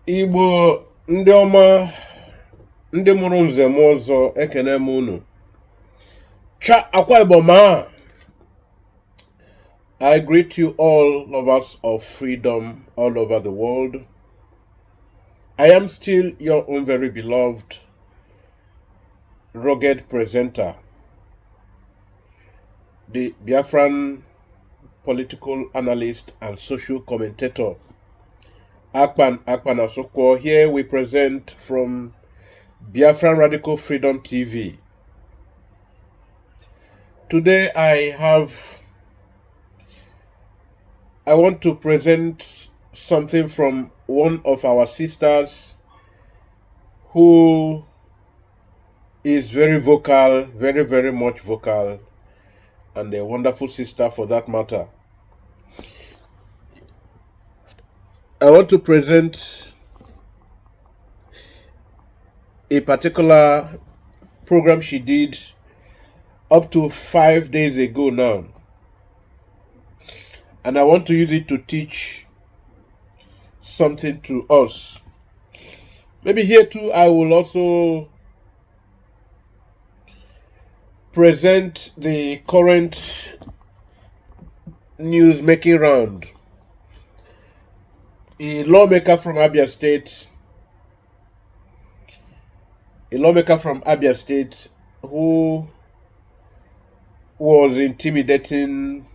Igbo ndị ọma, ndị mụrụ nze m ọzọ, ekene m unu. Cha Akwa Ibom a. I greet you all lovers of freedom all over the world. I am still your own very beloved, rugged presenter, the Biafran political analyst and social commentator, Akpan Asokwo. Here we present from Biafran Radical Freedom TV. Today I want to present something from one of our sisters who is very vocal, very, very much vocal, and a wonderful sister for that matter. I want to present a particular program she did up to 5 days ago now. And I want to use it to teach something to us. Maybe here too, I will also present the current news making round. A lawmaker from Abia State who was intimidating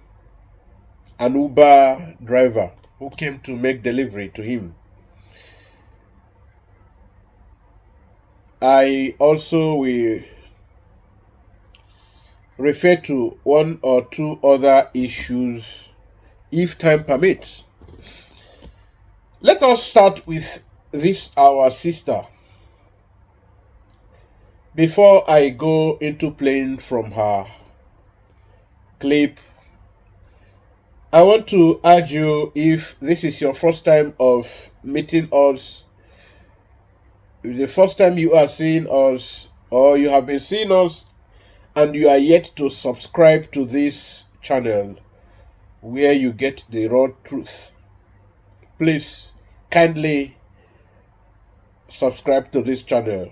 an Uber driver who came to make delivery to him. I also will refer to one or two other issues if time permits. Let us start with this, our sister, before I go into playing from her clip. I want to urge you, if this is your first time of meeting us, the first time you are seeing us, or you have been seeing us and you are yet to subscribe to this channel where you get the raw truth, please kindly subscribe to this channel.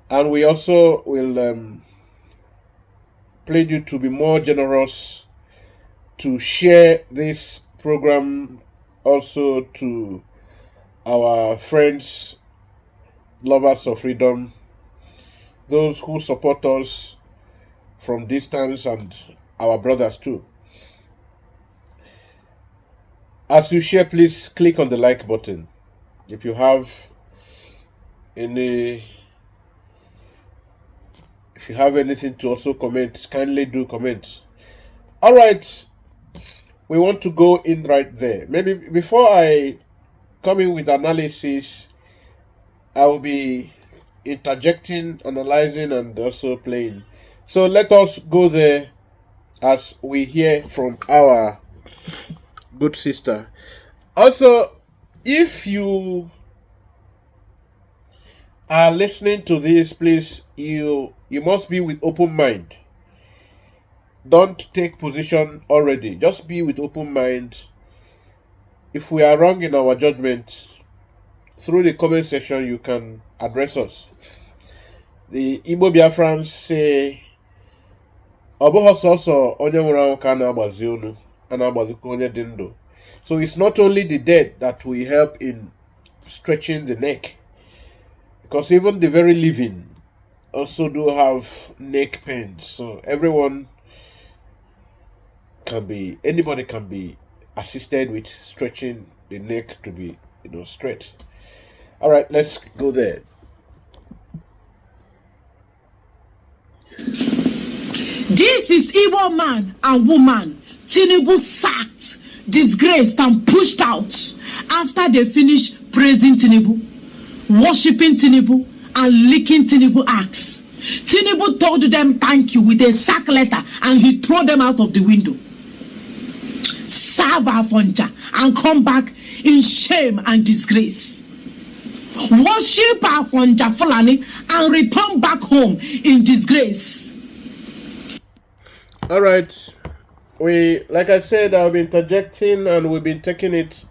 And we also will plead you to be more generous to share this program also to our friends, lovers of freedom, those who support us from distance, and our brothers too. As you share, please click on the like button. If you have anything to also comment, kindly do comment. All right, we want to go in right there. Maybe before I come in with analysis, I will be interjecting, analyzing, and also playing. So let us go there as we hear from our good sister. Also, if you are listening to this, please, you must be with open mind. Don't take position already. Just be with open mind. If we are wrong in our judgment, through the comment section you can address us. The Igbo Biafrans say, so it's not only the dead that we help in stretching the neck, because even the very living also do have neck pains. So anybody can be assisted with stretching the neck to be straight. All right, let's go there. This is Igbo man and woman Tinubu sacked, disgraced, and pushed out after they finished praising Tinubu, worshipping Tinubu, and licking Tinubu axe. Tinubu told them thank you with a sack letter, and he threw them out of the window. Serve Afonja and come back in shame and disgrace. Worship Afonja Fulani and return back home in disgrace. All right, like I said, I'll be interjecting, and we've been taking it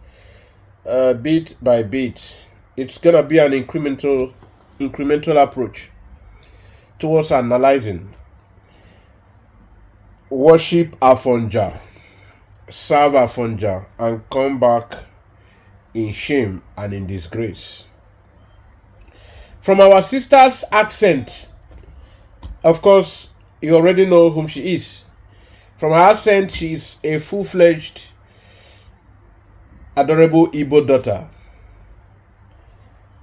bit by bit. It's gonna be an incremental approach towards analyzing. Worship Afonja, serve Afonja, and come back in shame and in disgrace. From our sister's accent, of course, you already know whom she is. From her accent, she is a full-fledged, adorable Igbo daughter.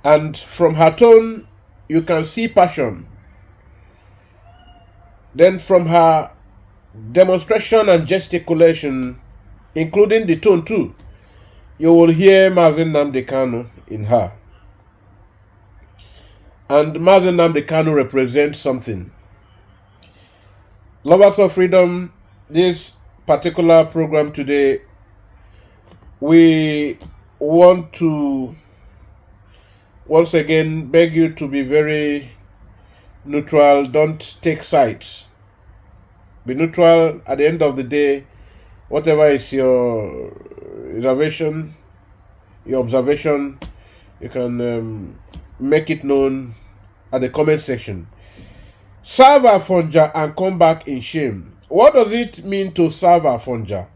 And from her tone, you can see passion. Then from her demonstration and gesticulation, including the tone too, you will hear Mazi Nnamdi Kanu in her. And Mazi Nnamdi Kanu represents something. Lovers of freedom, this particular program today, we want to once again beg you to be very neutral. Don't take sides. Be neutral. At the end of the day, whatever is your reservation, your observation, you can make it known at the comment section. Serve Afonja and come back in shame. What does it mean to serve Afonja?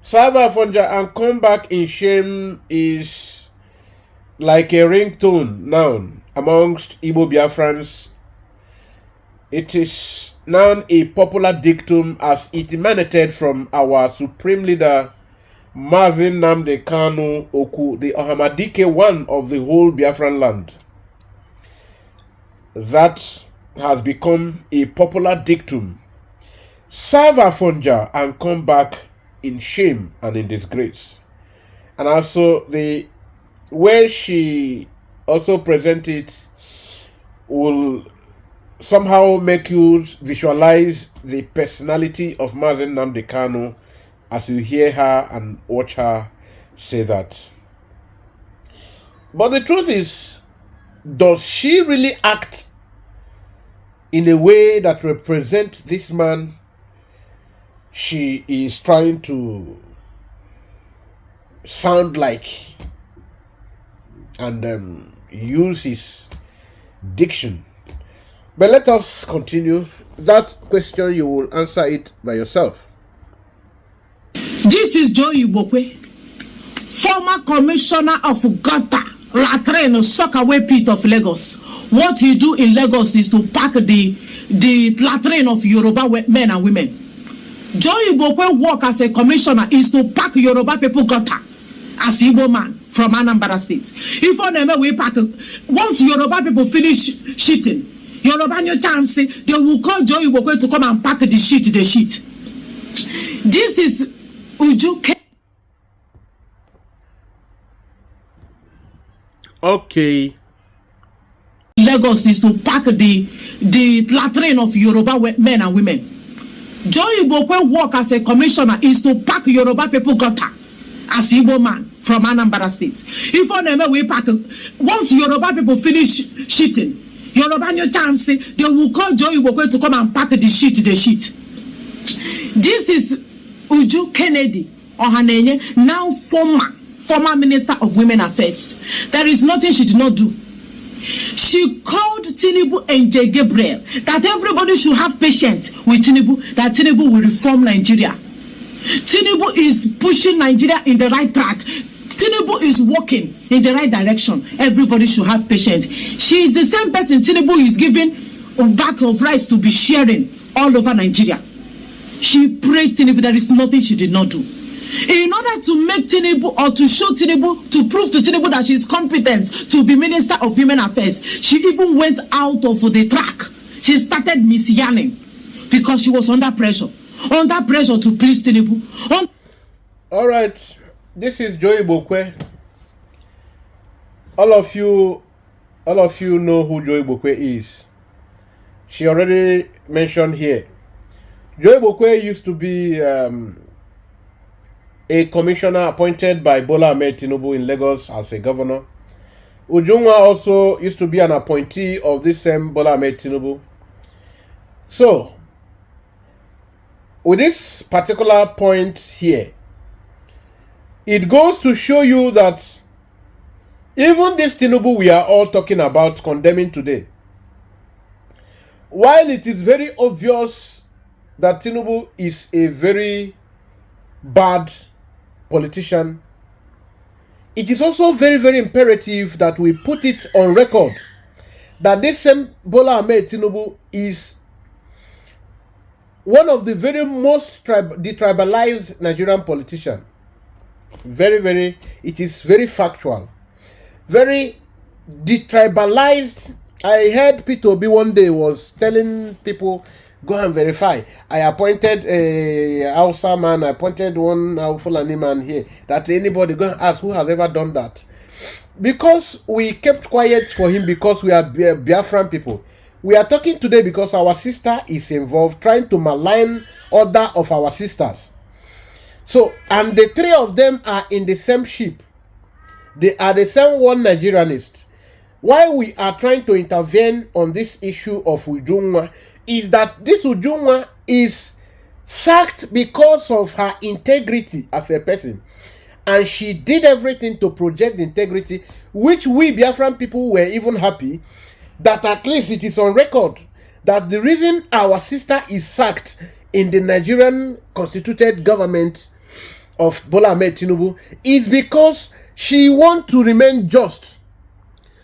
Serve Afonja and come back in shame is like a ringtone now amongst Igbo Biafrans. It is now a popular dictum as it emanated from our supreme leader, Mazi Nnamdi Kanu Oku, the Ohamadike one of the whole Biafran land. That has become a popular dictum. Serve Afonja and come back in shame and in disgrace. And also the way she also presents it will somehow make you visualize the personality of Mazi Nnamdi Kanu as you hear her and watch her say that. But the truth is, does she really act in a way that represents this man she is trying to sound like and use his diction? But let us continue. That question, you will answer it by yourself. This is Joe Ibokwe, former commissioner of Gutter, Latrine, Sockaway Pit of Lagos. What he do in Lagos is to pack the latrine of Yoruba men and women. Joe Ibokwe work as a commissioner is to pack Yoruba people gutter as Igbo man from Anambra State. If on them we pack, once Yoruba people finish shitting, Yoruba no chance, they will call Joe Ibokwe to come and pack the shit. This is Uju. Okay. Lagos is to pack the latrine of Yoruba men and women. Joe Ibokwe work as a commissioner is to pack Yoruba people gutter as Igbo man from Anambra State. If on them we pack, once Yoruba people finish shitting, Yoruba no chance, they will call Joe Ibokwe to come and pack the shit. This is Uju Kennedy Ohanenye, now former Minister of Women Affairs. There is nothing she did not do. She called Tinubu and J. Gabriel that everybody should have patience with Tinubu, that Tinubu will reform Nigeria. Tinubu is pushing Nigeria in the right track. Tinubu is walking in the right direction. Everybody should have patience. She is the same person Tinubu is giving a bag of rice to be sharing all over Nigeria. She praised Tinubu. There is nothing she did not do. In order to make Tinubu or to show Tinubu, to prove to Tinubu that she is competent to be Minister of Women Affairs, she even went out of the track. She started misyanning because she was under pressure to please Tinubu. All right, this is Joe Ibokwe. All of you know who Joe Ibokwe is. She already mentioned here. Joe Ibokwe used to be a commissioner appointed by Bola Ahmed Tinubu in Lagos as a governor. Ujunwa also used to be an appointee of this same Bola Ahmed Tinubu. So, with this particular point here, It goes to show you that even this Tinubu we are all talking about condemning today, while it is very obvious that Tinubu is a very bad politician, it is also very, very imperative that we put it on record that this same Bola Ahmed Tinubu is one of the very most detribalized Nigerian politicians. Very, very, it is very factual. Very detribalized. I heard Peter Obi one day was telling people, go and verify. I appointed a Hausa man, I appointed one Fulani man here. That anybody go and ask who has ever done that. Because we kept quiet for him because we are Biafran people. We are talking today because our sister is involved trying to malign other of our sisters. So, and the three of them are in the same ship. They are the same one Nigerianist. Why we are trying to intervene on this issue of Ujunwa is that this Ujunwa is sacked because of her integrity as a person. And she did everything to project integrity, which we Biafran people were even happy that at least it is on record that the reason our sister is sacked in the Nigerian constituted government of Bola Ahmed Tinubu is because she wants to remain just.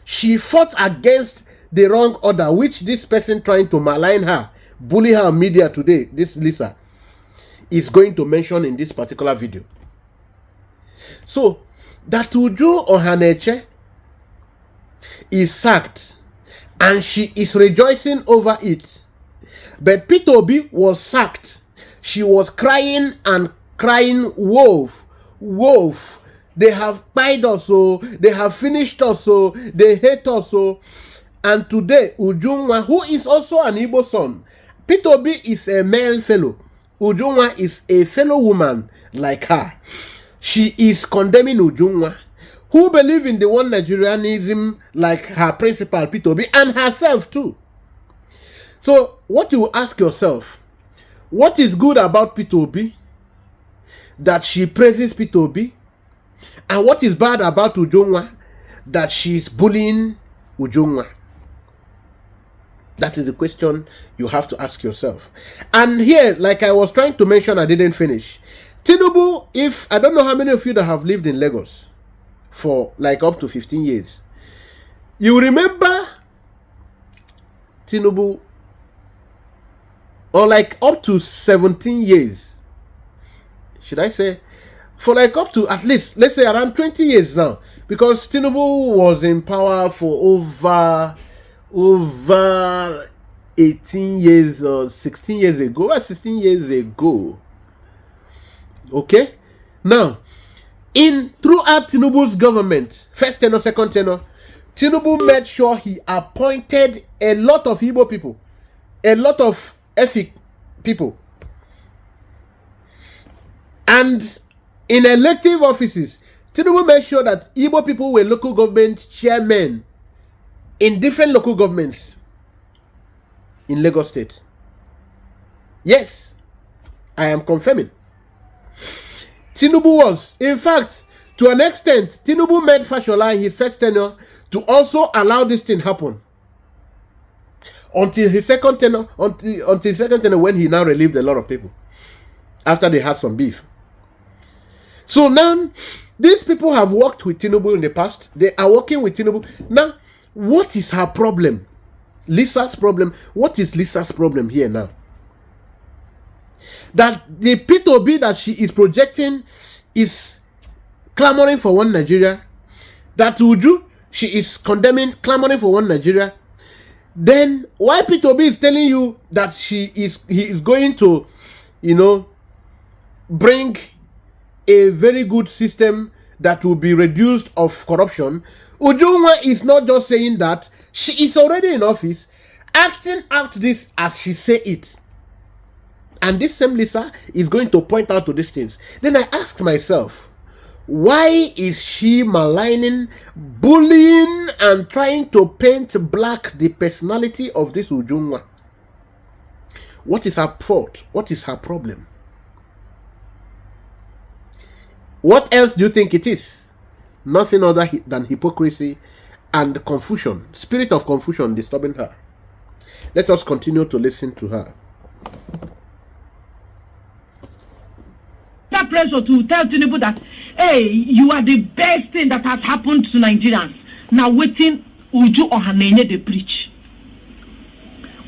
She fought against the wrong order, which this person trying to malign her, bully her media today, this Lisa, is going to mention in this particular video. So, that Uju Ohaneche is sacked and she is rejoicing over it. But Peter Obi was sacked. She was crying and crying, wolf, wolf. They have pied us, so they have finished us, so they hate us, so. And today, Ujunwa, who is also an Igbo son, Peter Obi is a male fellow. Ujunwa is a fellow woman like her. She is condemning Ujunwa, who believe in the one Nigerianism like her principal Peter Obi and herself too. So what you ask yourself, what is good about Peter Obi that she praises Peter Obi, and what is bad about Ujunwa that she is bullying Ujunwa? That is the question you have to ask yourself. And here, like I was trying to mention, I didn't finish. Tinubu, if I don't know how many of you that have lived in Lagos for like up to 15 years, you remember Tinubu, or like up to 17 years, should I say, for like up to at least, let's say around 20 years now, because Tinubu was in power for over 18 years or 16 years ago, or 16 years ago. Okay, now throughout Tinubu's government, first tenure, second tenure, Tinubu made sure he appointed a lot of Igbo people, a lot of ethnic people, and in elective offices, Tinubu made sure that Igbo people were local government chairmen in different local governments in Lagos State. Yes, I am confirming. Tinubu was, in fact, to an extent, Tinubu made Fashola in his first tenure to also allow this thing happen. Until his second tenure, when he now relieved a lot of people after they had some beef. So now, these people have worked with Tinubu in the past. They are working with Tinubu. Now, what is her problem? Lisa's problem. What is Lisa's problem here now? That the Peter Obi that she is projecting is clamoring for one Nigeria. That Uju, she is condemning, clamoring for one Nigeria. Then why Peter Obi is telling you that he is going to, bring a very good system that will be reduced of corruption? Ujunwa is not just saying that. She is already in office, acting out this as she say it. And this same Lisa is going to point out to these things. Then I asked myself, why is she maligning, bullying, and trying to paint black the personality of this Ujunwa? What is her fault? What is her problem? What else do you think it is? Nothing other than hypocrisy and confusion, spirit of confusion disturbing her. Let us continue to listen to her. That pressure to tell Tinubu that, hey, you are the best thing that has happened to Nigerians. Now waiting Uju Ohanenye they preach.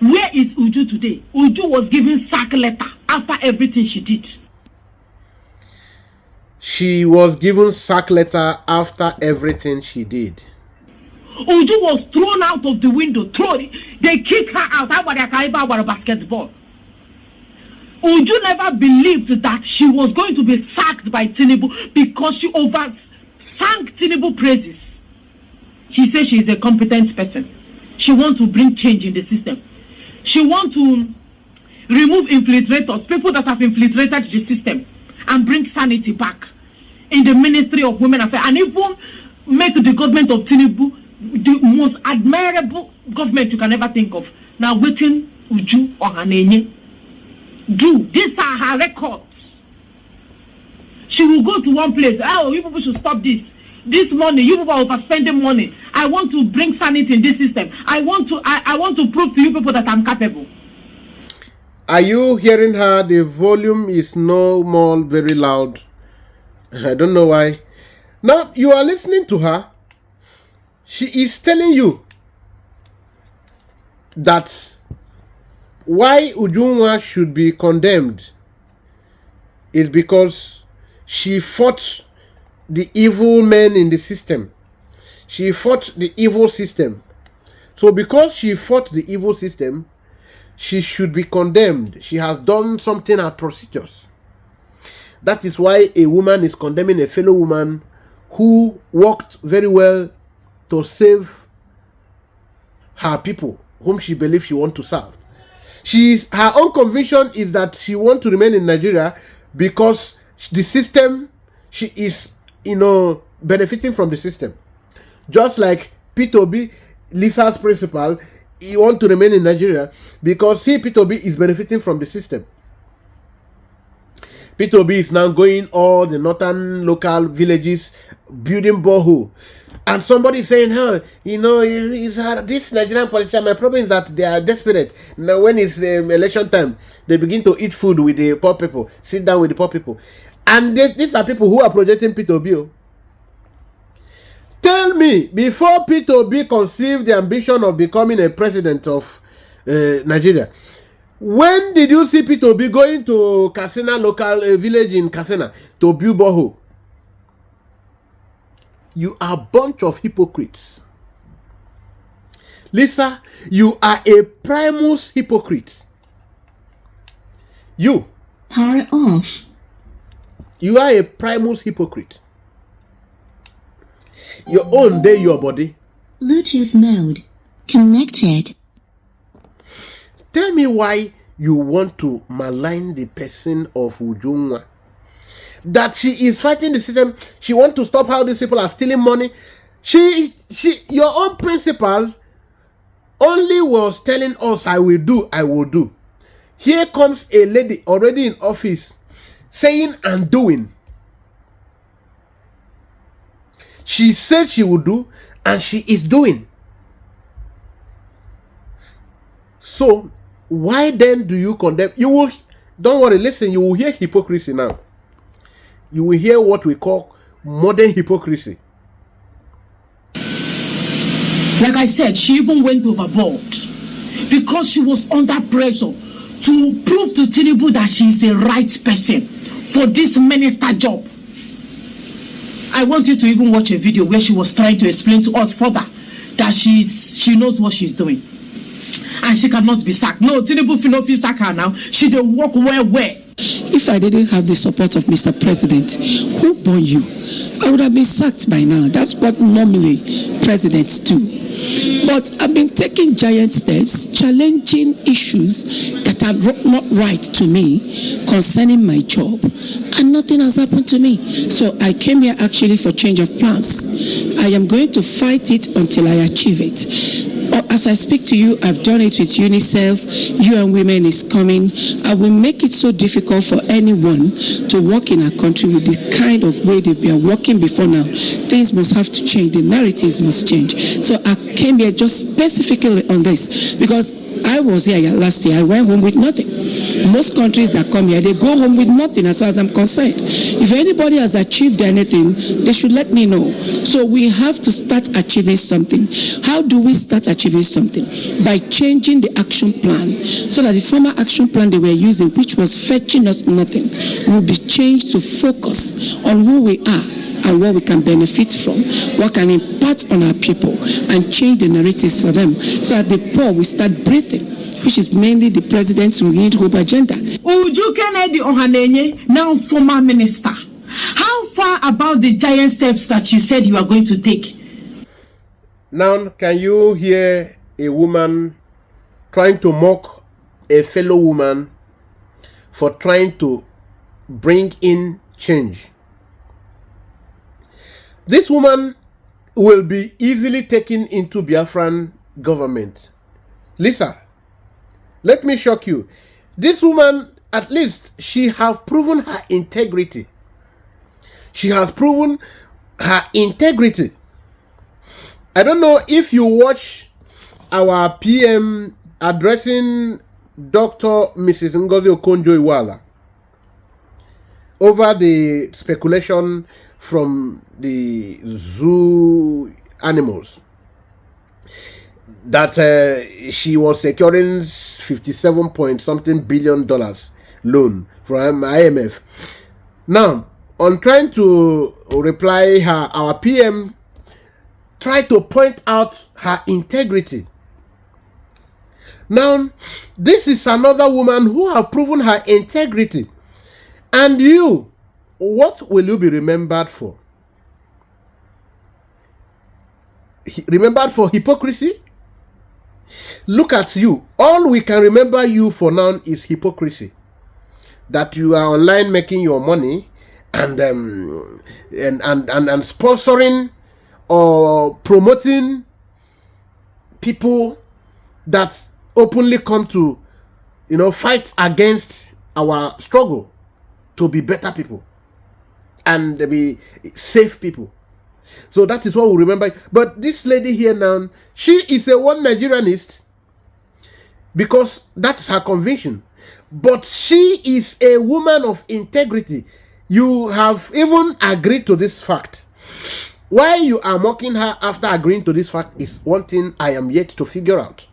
Where is Uju today? Uju was given sack letter after everything she did. She was given sack letter after everything she did. Uju was thrown out of the window. They kicked her out. About basketball. Uju never believed that she was going to be sacked by Tinubu because she sang Tinubu praises. She says she is a competent person. She wants to bring change in the system. She wants to remove infiltrators, people that have infiltrated the system, and bring sanity back in the Ministry of Women Affairs, and even make the government of Tinubu the most admirable government you can ever think of. Now waiting Uju Ohanenye do. These are her records. She will go to one place. Oh, you people should stop this. This money, you people are overspending money. I want to bring sanity in this system. I want to prove to you people that I'm capable. Are you hearing her? The volume is no more very loud. I don't know why. Now you are listening to her. She is telling you that why Ujunwa should be condemned is because she fought the evil men in the system. She fought the evil system. So because she fought the evil system, she should be condemned. She has done something atrocious. That is why a woman is condemning a fellow woman who worked very well to save her people, whom she believes she wants to serve. Her own conviction is that she wants to remain in Nigeria because the system, she is, benefiting from the system. Just like P2B, Lisa's principal, he wants to remain in Nigeria because P2B is benefiting from the system. P2B is now going all the northern local villages, building borehole. And somebody is saying, this Nigerian politician, my problem is that they are desperate. Now when it's election time, they begin to eat food with the poor people, sit down with the poor people. And these are people who are projecting P2B. Tell me, before P2B conceived the ambition of becoming a president of Nigeria, when did you see P2B going to Katsina local village in Katsina to build borehole? You are a bunch of hypocrites. Lisa, you are a primus hypocrite. You. Power off. You are a primus hypocrite. Your own day, your body. Bluetooth mode. Connected. Tell me why you want to malign the person of Ujunwa. That she is fighting the system. She wants to stop how these people are stealing money. Your own principal only was telling us, I will do. Here comes a lady already in office saying and doing. She said she would do, and she is doing. So, why then do you condemn? Don't worry, listen, you will hear hypocrisy now. You will hear what we call modern hypocrisy. Like I said, she even went overboard because she was under pressure to prove to Tinubu that she is the right person for this minister job. I want you to even watch a video where she was trying to explain to us further that she knows what she's doing. And she cannot be sacked. No, Tinubu no fit sack her now. She dey work well. If I didn't have the support of Mr. President, who born you? I would have been sacked by now. That's what normally presidents do. But I've been taking giant steps, challenging issues that are not right to me concerning my job, and nothing has happened to me. So I came here actually for change of plans. I am going to fight it until I achieve it. As I speak to you, I've done it with UNICEF. UN Women is coming. I will make it so difficult for anyone to work in our country with the kind of way they've been working before now. Things must have to change. The narratives must change. So I came here just specifically on this because I was here last year. I went home with nothing. Most countries that come here, they go home with nothing as far as I'm concerned. If anybody has achieved anything, they should let me know. So we have to start achieving something. How do we start achieving something? By changing the action plan so that the former action plan they were using, which was fetching us nothing, will be changed to focus on who we are and what we can benefit from, what can impact on our people and change the narratives for them so that the poor will start breathing, which is mainly the president's renewed hope agenda. Uju Kennedy Ohanenye, now former minister. How far about the giant steps that you said you are going to take? Now, can you hear a woman trying to mock a fellow woman for trying to bring in change? This woman will be easily taken into Biafran government. Lisa, let me shock you. This woman, at least, she has proven her integrity. She has proven her integrity. I don't know if you watch our PM addressing Dr. Mrs. Ngozi Okonjo-Iweala over the speculation from the zoo animals that she was securing 57 point something billion dollars loan from IMF. Now, on trying to reply her, our PM tried to point out her integrity. Now, this is another woman who have proven her integrity. And you, what will you be remembered for? Remembered for hypocrisy? Look at you. All we can remember you for now is hypocrisy. That you are online making your money and sponsoring or promoting people that openly come to, fight against our struggle to be better people and be safe people. So that is what we remember. But this lady here now, she is a one Nigerianist because that's her conviction. But she is a woman of integrity. You have even agreed to this fact. Why you are mocking her after agreeing to this fact is one thing I am yet to figure out.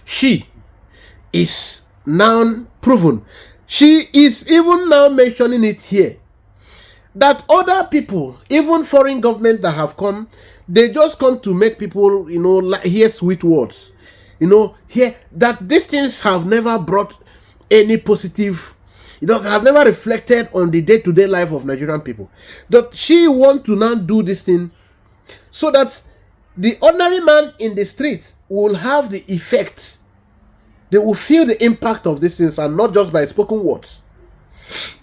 She is now proven. She is even now mentioning it here that other people, even foreign government that have come, they just come to make people, hear sweet words. Hear that these things have never brought any positive, have never reflected on the day-to-day life of Nigerian people. That she want to now do this thing so that the ordinary man in the streets will have the effect. They will feel the impact of these things and not just by spoken words.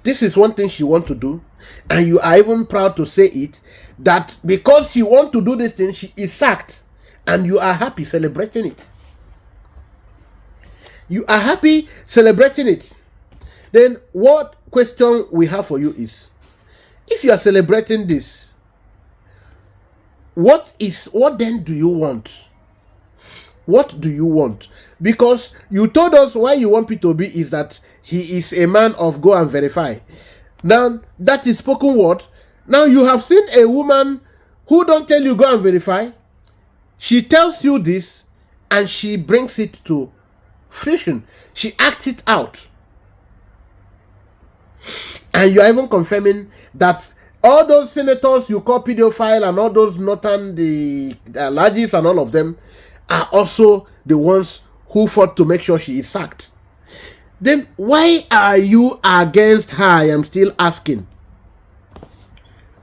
This is one thing she wants to do, and you are even proud to say it, that because she wants to do this thing, she is sacked, and you are happy celebrating it. You are happy celebrating it. Then what question we have for you is, if you are celebrating this, what then do you want? What do you want? Because you told us why you want P2B is that he is a man of go and verify. Now, that is spoken word. Now, you have seen a woman who don't tell you go and verify. She tells you this and she brings it to fruition. She acts it out. And you are even confirming that all those senators you call pedophile and all those northern, the Alhajis and all of them are also the ones who fought to make sure she is sacked. Then why are you against her? I am still asking.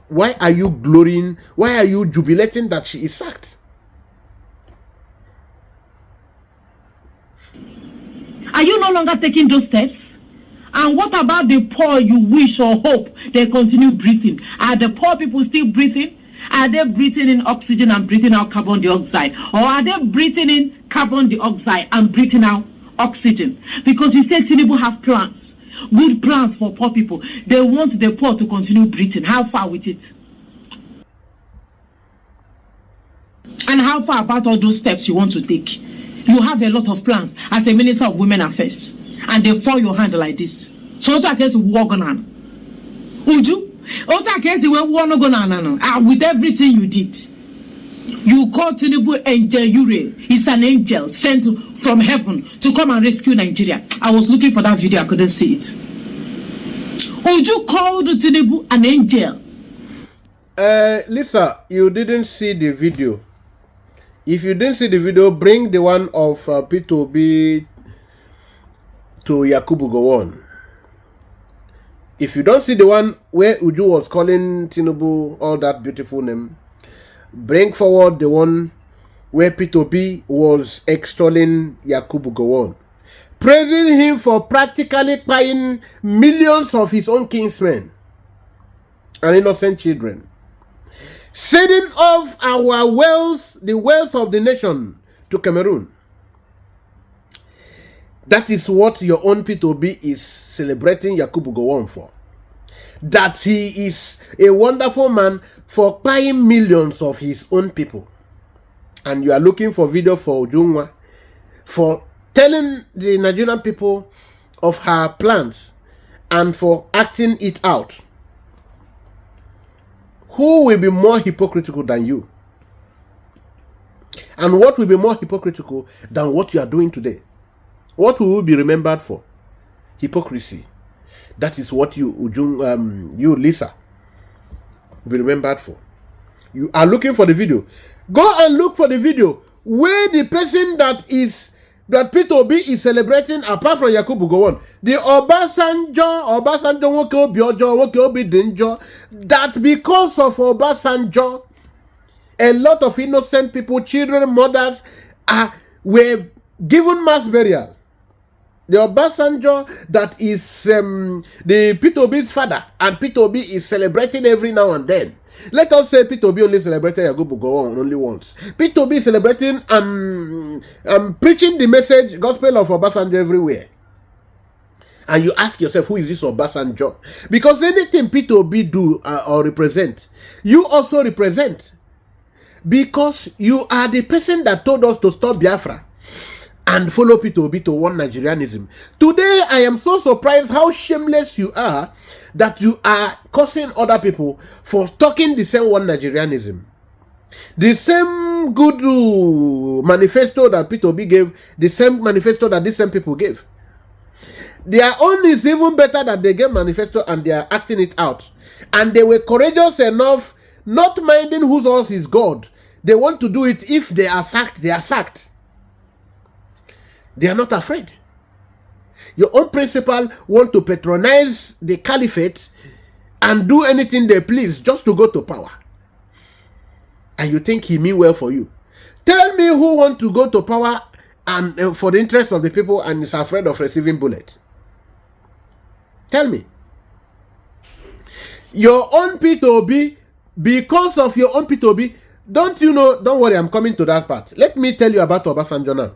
Why are you glorying? Why are you jubilating that she is sacked? Are you no longer taking those steps? And what about the poor you wish or hope they continue breathing? Are the poor people still breathing? are they breathing in oxygen and breathing out carbon dioxide? Or are they breathing in carbon dioxide and breathing out oxygen? Because you say Tinubu have plans, good plans for poor people. They want the poor to continue breathing. How far with it? And how far about all those steps you want to take? You have a lot of plans as a Minister of Women Affairs, and they fall your hand like this. So I guess walk on. Would you? With everything you did, you called Tinubu Angel Ure. He's an angel sent from heaven to come and rescue Nigeria. I was looking for that video, I couldn't see it. Would you call Tinubu an angel? Lisa, you didn't see the video. If you didn't see the video, bring the one of P2B to Yakubu Gowon. If you don't see the one where Uju was calling Tinubu all that beautiful name, bring forward the one where P2B was extolling Yakubu Gowon, praising him for practically buying millions of his own kinsmen and innocent children, sending off our wells, the wells of the nation, to Cameroon. That is what your own P2B is celebrating Yakubu Gowon for. That he is a wonderful man for buying millions of his own people. And you are looking for video for Ujunwa for telling the Nigerian people of her plans and for acting it out. Who will be more hypocritical than you? And what will be more hypocritical than what you are doing today? What will you be remembered for? Hypocrisy. That is what you Lisa, will be remembered for. You are looking for the video. Go and look for the video where the person that P2B is celebrating, apart from Yakubu Gowon, the Obasanjo Woke Dinjo, that because of Obasanjo, a lot of innocent people, children, mothers, were given mass burial. The Obasanjo that is the P2B's father, and P2B is celebrating every now and then. Let us say P2B only celebrated Yakubu Gowon only once. P2B is celebrating preaching the message, gospel of Obasanjo everywhere. And you ask yourself, who is this Obasanjo? Because anything P2B do or represent, you also represent. Because you are the person that told us to stop Biafra and follow P2B to one Nigerianism. Today, I am so surprised how shameless you are that you are cursing other people for talking the same one Nigerianism. The same good manifesto that P2B gave, the same manifesto that these same people gave. Their own is even better than they gave manifesto and they are acting it out. And they were courageous enough, not minding whose else is God. They want to do it. If they are sacked, they are sacked. They are not afraid. Your own principal want to patronize the caliphate and do anything they please just to go to power. And you think he mean well for you. Tell me who want to go to power and for the interest of the people and is afraid of receiving bullet. Tell me. Your own P2B, because of your own P2B, don't you know, don't worry, I'm coming to that part. Let me tell you about Obasanjo now.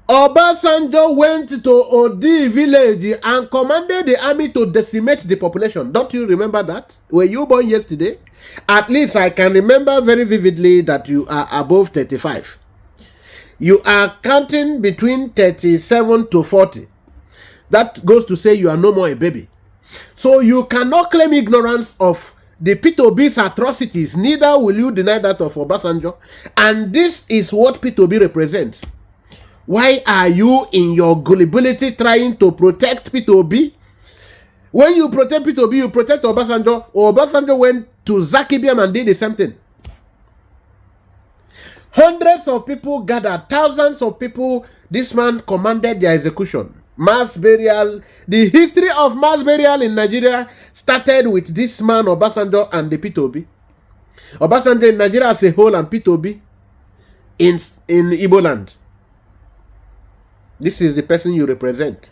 Obasanjo went to Odi village and commanded the army to decimate the population. Don't you remember that? Were you born yesterday? At least I can remember very vividly that you are above 35. You are counting between 37 to 40. That goes to say you are no more a baby. So you cannot claim ignorance of the P2B's atrocities. Neither will you deny that of Obasanjo. And this is what P2B represents. Why are you in your gullibility trying to protect P2B? When you protect P2B, you protect Obasanjo. Obasanjo went to Zakibiam and did the same thing. Hundreds of people gathered, thousands of people. This man commanded their execution. Mass burial. The history of mass burial in Nigeria started with this man, Obasanjo, and the P2B. Obasanjo in Nigeria as a whole and P2B in Igbo land. This is the person you represent.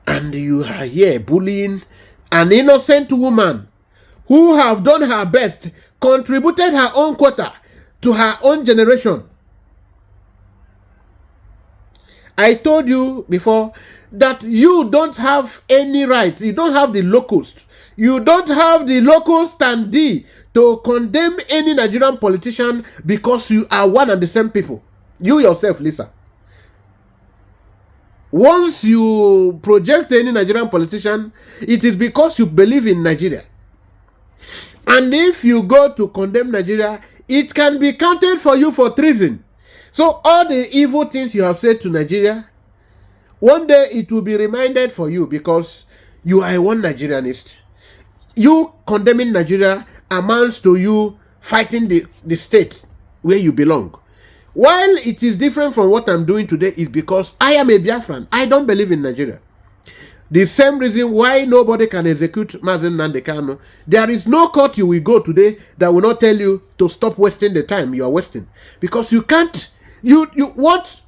And you are here bullying an innocent woman who have done her best, contributed her own quota to her own generation. I told you before that you don't have any right. You don't have the locus. You don't have the locus standi to condemn any Nigerian politician because you are one and the same people. You yourself, Lisa. Once you project any Nigerian politician, it is because you believe in Nigeria. And if you go to condemn Nigeria, it can be counted for you for treason. So all the evil things you have said to Nigeria, one day it will be reminded for you because you are a one Nigerianist. You condemning Nigeria amounts to you fighting the state where you belong. While it is different from what I'm doing today is because I am a Biafran. I don't believe in Nigeria. The same reason why nobody can execute Mazen Nnamdi Kanu. There is no court you will go today that will not tell you to stop wasting the time you are wasting. Because you can't, what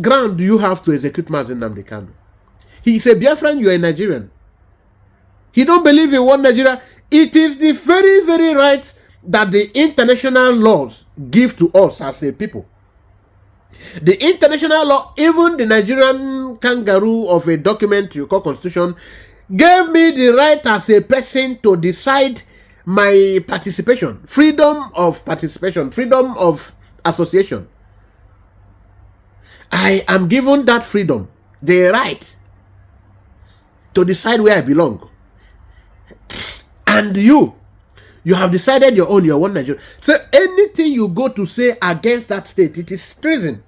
ground do you have to execute Mazen Nnamdi Kanu? He is a Biafran, you are a Nigerian. He don't believe in one Nigeria. It is the very, very right that the international laws give to us as a people. The international law, even the Nigerian kangaroo of a document you call constitution, gave me the right as a person to decide my participation, freedom of participation, freedom of association. I am given that freedom, the right to decide where I belong. And you have decided your own, you're one Nigeria. So anything you go to say against that state, it is treason.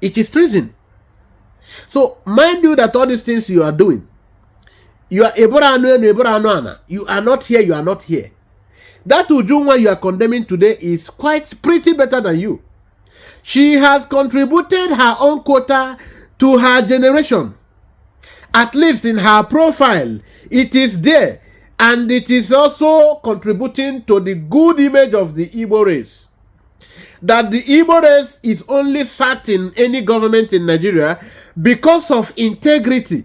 It is treason. So mind you that all these things you are doing, you are you are not here, you are not here. That Ujunwa you are condemning today is pretty better than you. She has contributed her own quota to her generation. At least in her profile, it is there. And it is also contributing to the good image of the Igbo race. That the Igbo race is only sat in any government in Nigeria because of integrity,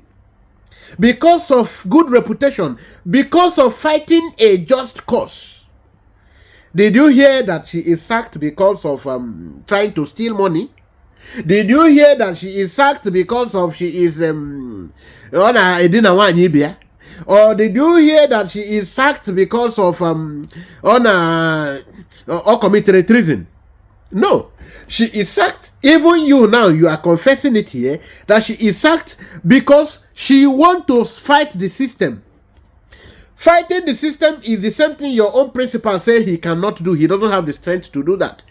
because of good reputation, because of fighting a just cause. Did you hear that she is sacked because of trying to steal money? Did you hear that she is sacked because of she is or did you hear that she is sacked because of committed treason? No, she is sacked. Even you now, you are confessing it here that she is sacked because she wants to fight the system. Fighting the system is the same thing your own principal said he cannot do. He doesn't have the strength to do that.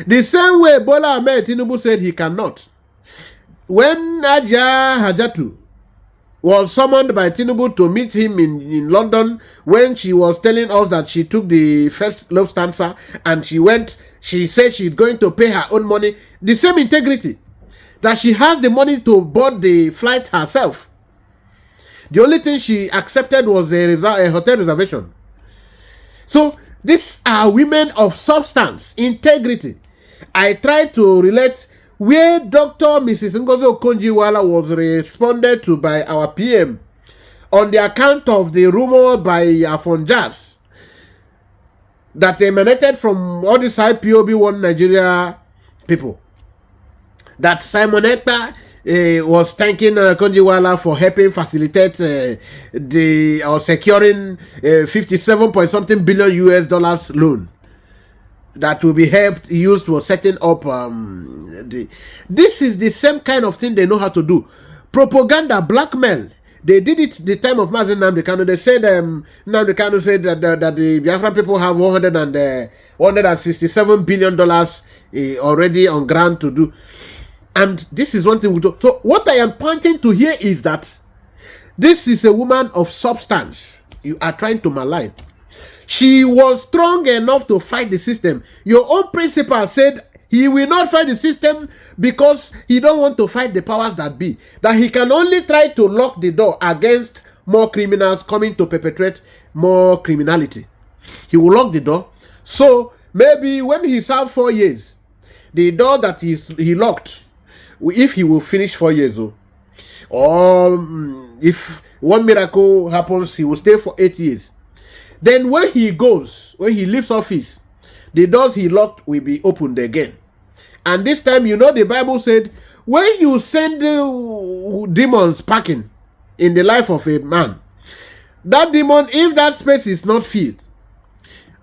The same way Bola Ahmed Tinubu said he cannot. When Aja Hajatu was summoned by Tinubu to meet him in London, when she was telling us that she took the first Lufthansa and she said she's going to pay her own money, the same integrity, that she has the money to board the flight herself. The only thing she accepted was a hotel reservation. So these are women of substance, integrity. I tried to relate where Dr. Mrs. Ngozi Okonjo-Iweala was responded to by our PM on the account of the rumor by Afonjas that emanated from all these IPOB1 Nigeria people. That Simon Ekpa was thanking Okonjo-Iweala for helping facilitate securing 57 point something billion US loan that will be used for setting up this is the same kind of thing they know how to do. Propaganda, blackmail. They did it the time of Mazen Nnamdi Kanu. They said Nnamdi Kanu said that the Biafran people have $167 billion already on ground to do. And this is one thing we do. So what I am pointing to here is that this is a woman of substance. You are trying to malign. She was strong enough to fight the system. Your own principal said he will not fight the system because he don't want to fight the powers that be. That he can only try to lock the door against more criminals coming to perpetrate more criminality. He will lock the door. So maybe when he served 4 years, the door that he locked, if he will finish 4 years, or if one miracle happens, he will stay for 8 years. Then when he goes, when he leaves office, the doors he locked will be opened again. And this time, you know, the Bible said, when you send demons packing in the life of a man, that demon, if that space is not filled,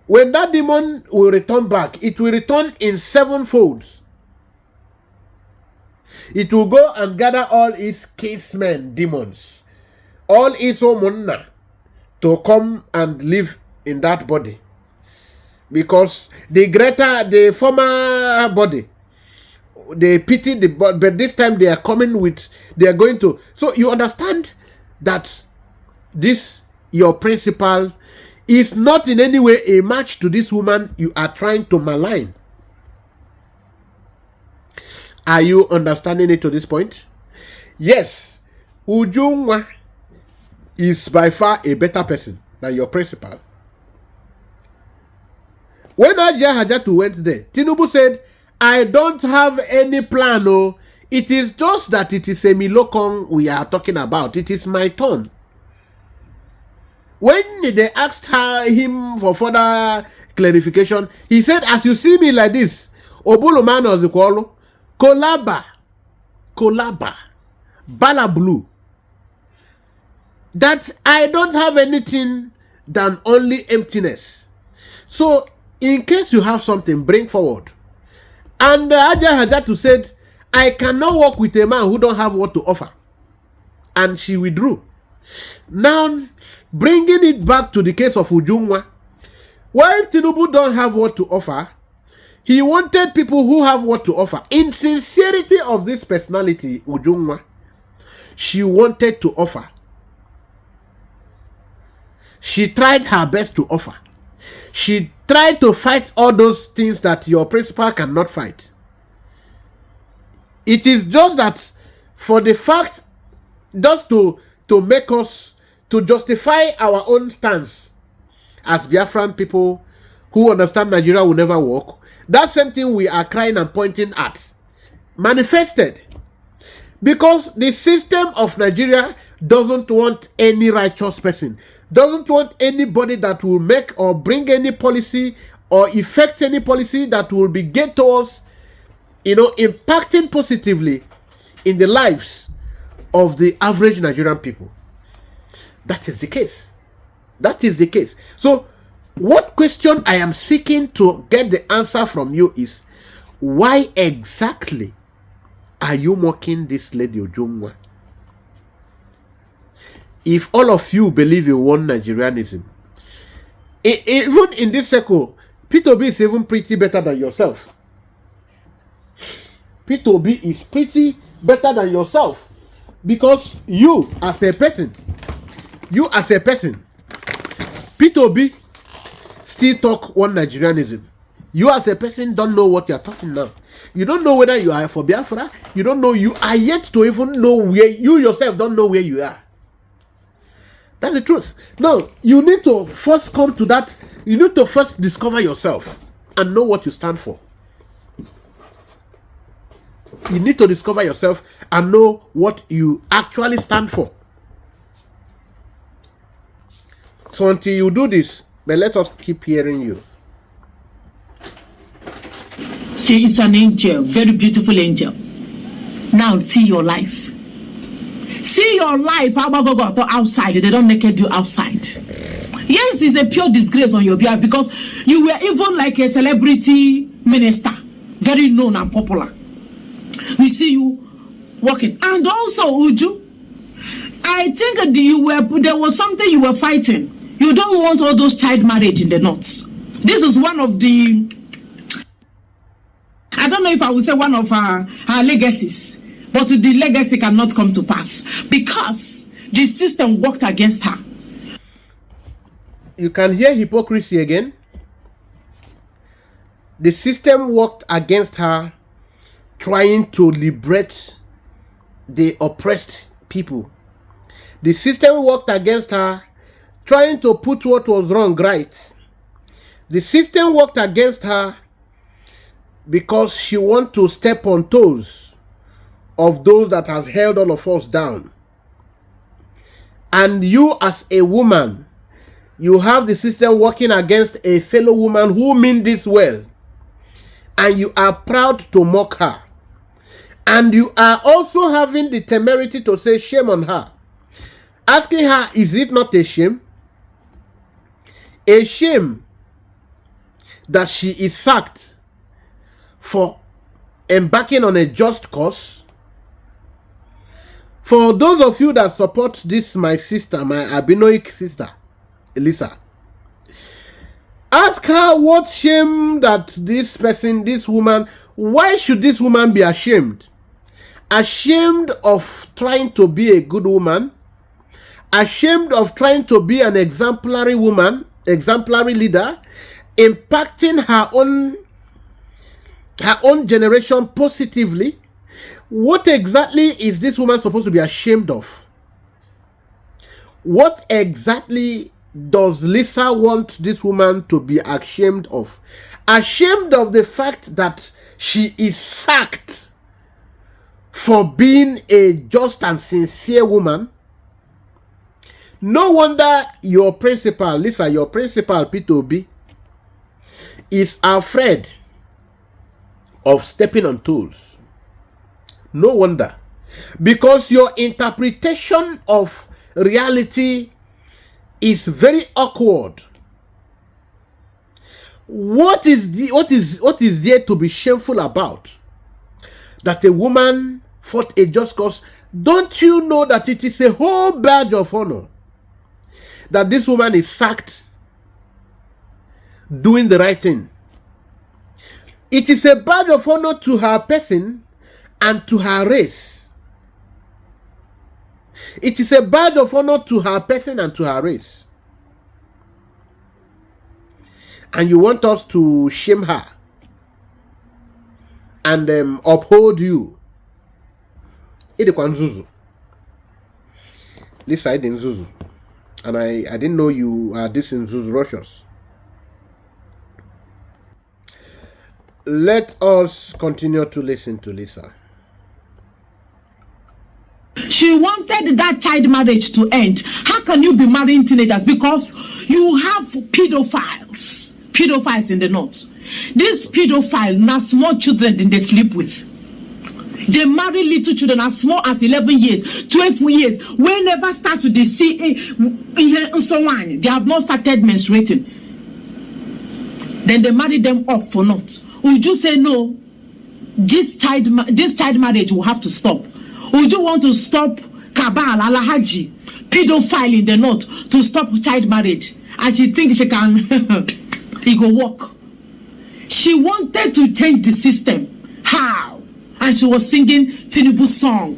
when that demon will return back, it will return in 7 folds. It will go and gather all its casemen, demons, all its omunna, to come and live in that body. Because the former body, they pity the body, but this time they are coming with, they are going to. So you understand that this, your principal, is not in any way a match to this woman you are trying to malign. Are you understanding it to this point? Yes, Ujunwa is by far a better person than your principal. When Ajia Hajatu went there, Tinubu said, I don't have any plan. Oh, it is just that it is a Milokong we are talking about. It is my turn. When they asked him for further clarification, he said, as you see me like this, Obuluman Ozukwolo, Kolaba, Bala Blue, that I don't have anything than only emptiness. So, in case you have something, bring forward. And Ajia Hajatu said, I cannot work with a man who don't have what to offer. And she withdrew. Now, bringing it back to the case of Ujunwa, while Tinubu don't have what to offer, he wanted people who have what to offer. In sincerity of this personality, Ujunwa, she wanted to offer. She tried her best to offer. She tried to fight all those things that your principal cannot fight. It is just that for the fact, just to make us, to justify our own stance as Biafran people who understand Nigeria will never work, that same thing we are crying and pointing at manifested. Because the system of Nigeria doesn't want any righteous person, doesn't want anybody that will make or bring any policy or effect any policy that will be get towards, impacting positively in the lives of the average Nigerian people. That is the case. That is the case. So, what question I am seeking to get the answer from you is, why exactly are you mocking this lady Ujunwa? If all of you believe in one Nigerianism, even in this circle, P2B is even pretty better than yourself. P2B is pretty better than yourself, because you as a person, P2B still talk one Nigerianism. You as a person don't know what you are talking now. You don't know whether you are for Biafra. You don't know, you are yet to even know where, you yourself don't know where you are. That's the truth. Now, you need to first come to that. You need to first discover yourself and know what you stand for. You need to discover yourself and know what you actually stand for. So until you do this, but let us keep hearing you. She is an angel, very beautiful angel. Now see your life. See your life outside. They don't naked you outside. Yes, it's a pure disgrace on your behalf, because you were even like a celebrity minister, very known and popular. We see you working. And also, Uju, I think there was something you were fighting. You don't want all those child marriage in the north. This is one of the, I don't know if I would say one of her legacies, but the legacy cannot come to pass because the system worked against her. You can hear hypocrisy again. The system worked against her, trying to liberate the oppressed people. The system worked against her, trying to put what was wrong right. The system worked against her because she wants to step on toes of those that has held all of us down. And you as a woman, You have the system working against a fellow woman who means this well, and you are proud to mock her. And you are also having the temerity to say shame on her. Asking her, is it not a shame? A shame that she is sacked for embarking on a just cause. For those of you that support this, my sister, my Abinoic sister, Elisa, ask her what shame that this woman, why should this woman be ashamed? Ashamed of trying to be a good woman, ashamed of trying to be an exemplary woman, exemplary leader, impacting her own generation positively. What exactly is this woman supposed to be ashamed of? What exactly does Lisa want this woman to be ashamed of? Ashamed of the fact that she is sacked for being a just and sincere woman? No wonder your principal, Lisa, your principal, P2B, is afraid of stepping on toes. No wonder. Because your interpretation of reality is very awkward. What is there to be shameful about? That a woman fought a just cause? Don't you know that it is a whole badge of honor that this woman is sacked doing the right thing? It is a badge of honor to her person and to her race. It is a badge of honor to her person and to her race. And you want us to shame her and uphold you. Idekwa Nzuzu. Lisa, I didn't Nzuzu. And I didn't know you are this Nzuzu Russians. Let us continue to listen to Lisa. She wanted that child marriage to end. How can you be marrying teenagers? Because you have pedophiles in the north. These pedophiles, now small children they sleep with. They marry little children as small as 11 years, 12 years. When never start to see someone, they have not started menstruating. Then they marry them off for naught. Would you say no? This child marriage will have to stop. Would you want to stop Kabal, Alahaji, pedophile in the north to stop child marriage? And she thinks she can, it go work. She wanted to change the system. How? And she was singing Tinubu song.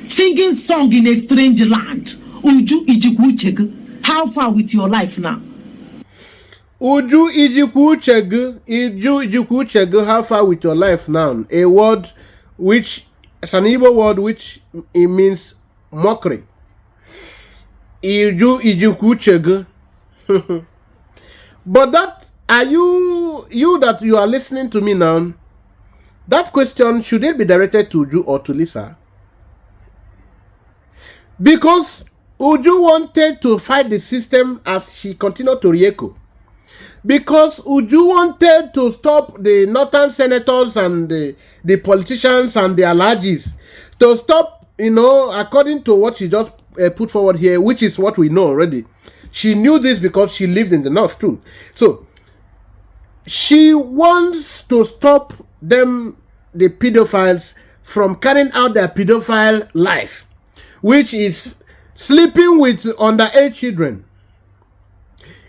Singing song in a strange land. Uju Ijikuchegu. How far with your life now? Uju Ijikuchegu, how far with your life now? A word which, it's an Igbo word which it means mockery. Uju Ijikuchegu. But that, are you that you are listening to me now, that question, should it be directed to Uju or to Lisa? Because Uju wanted to fight the system as she continued to re-echo. Because Uju wanted to stop the northern senators and the politicians and the alajis to stop, according to what she just put forward here, which is what we know already. She knew this because she lived in the north too. So, she wants to stop them, the pedophiles, from carrying out their pedophile life, which is sleeping with underage children,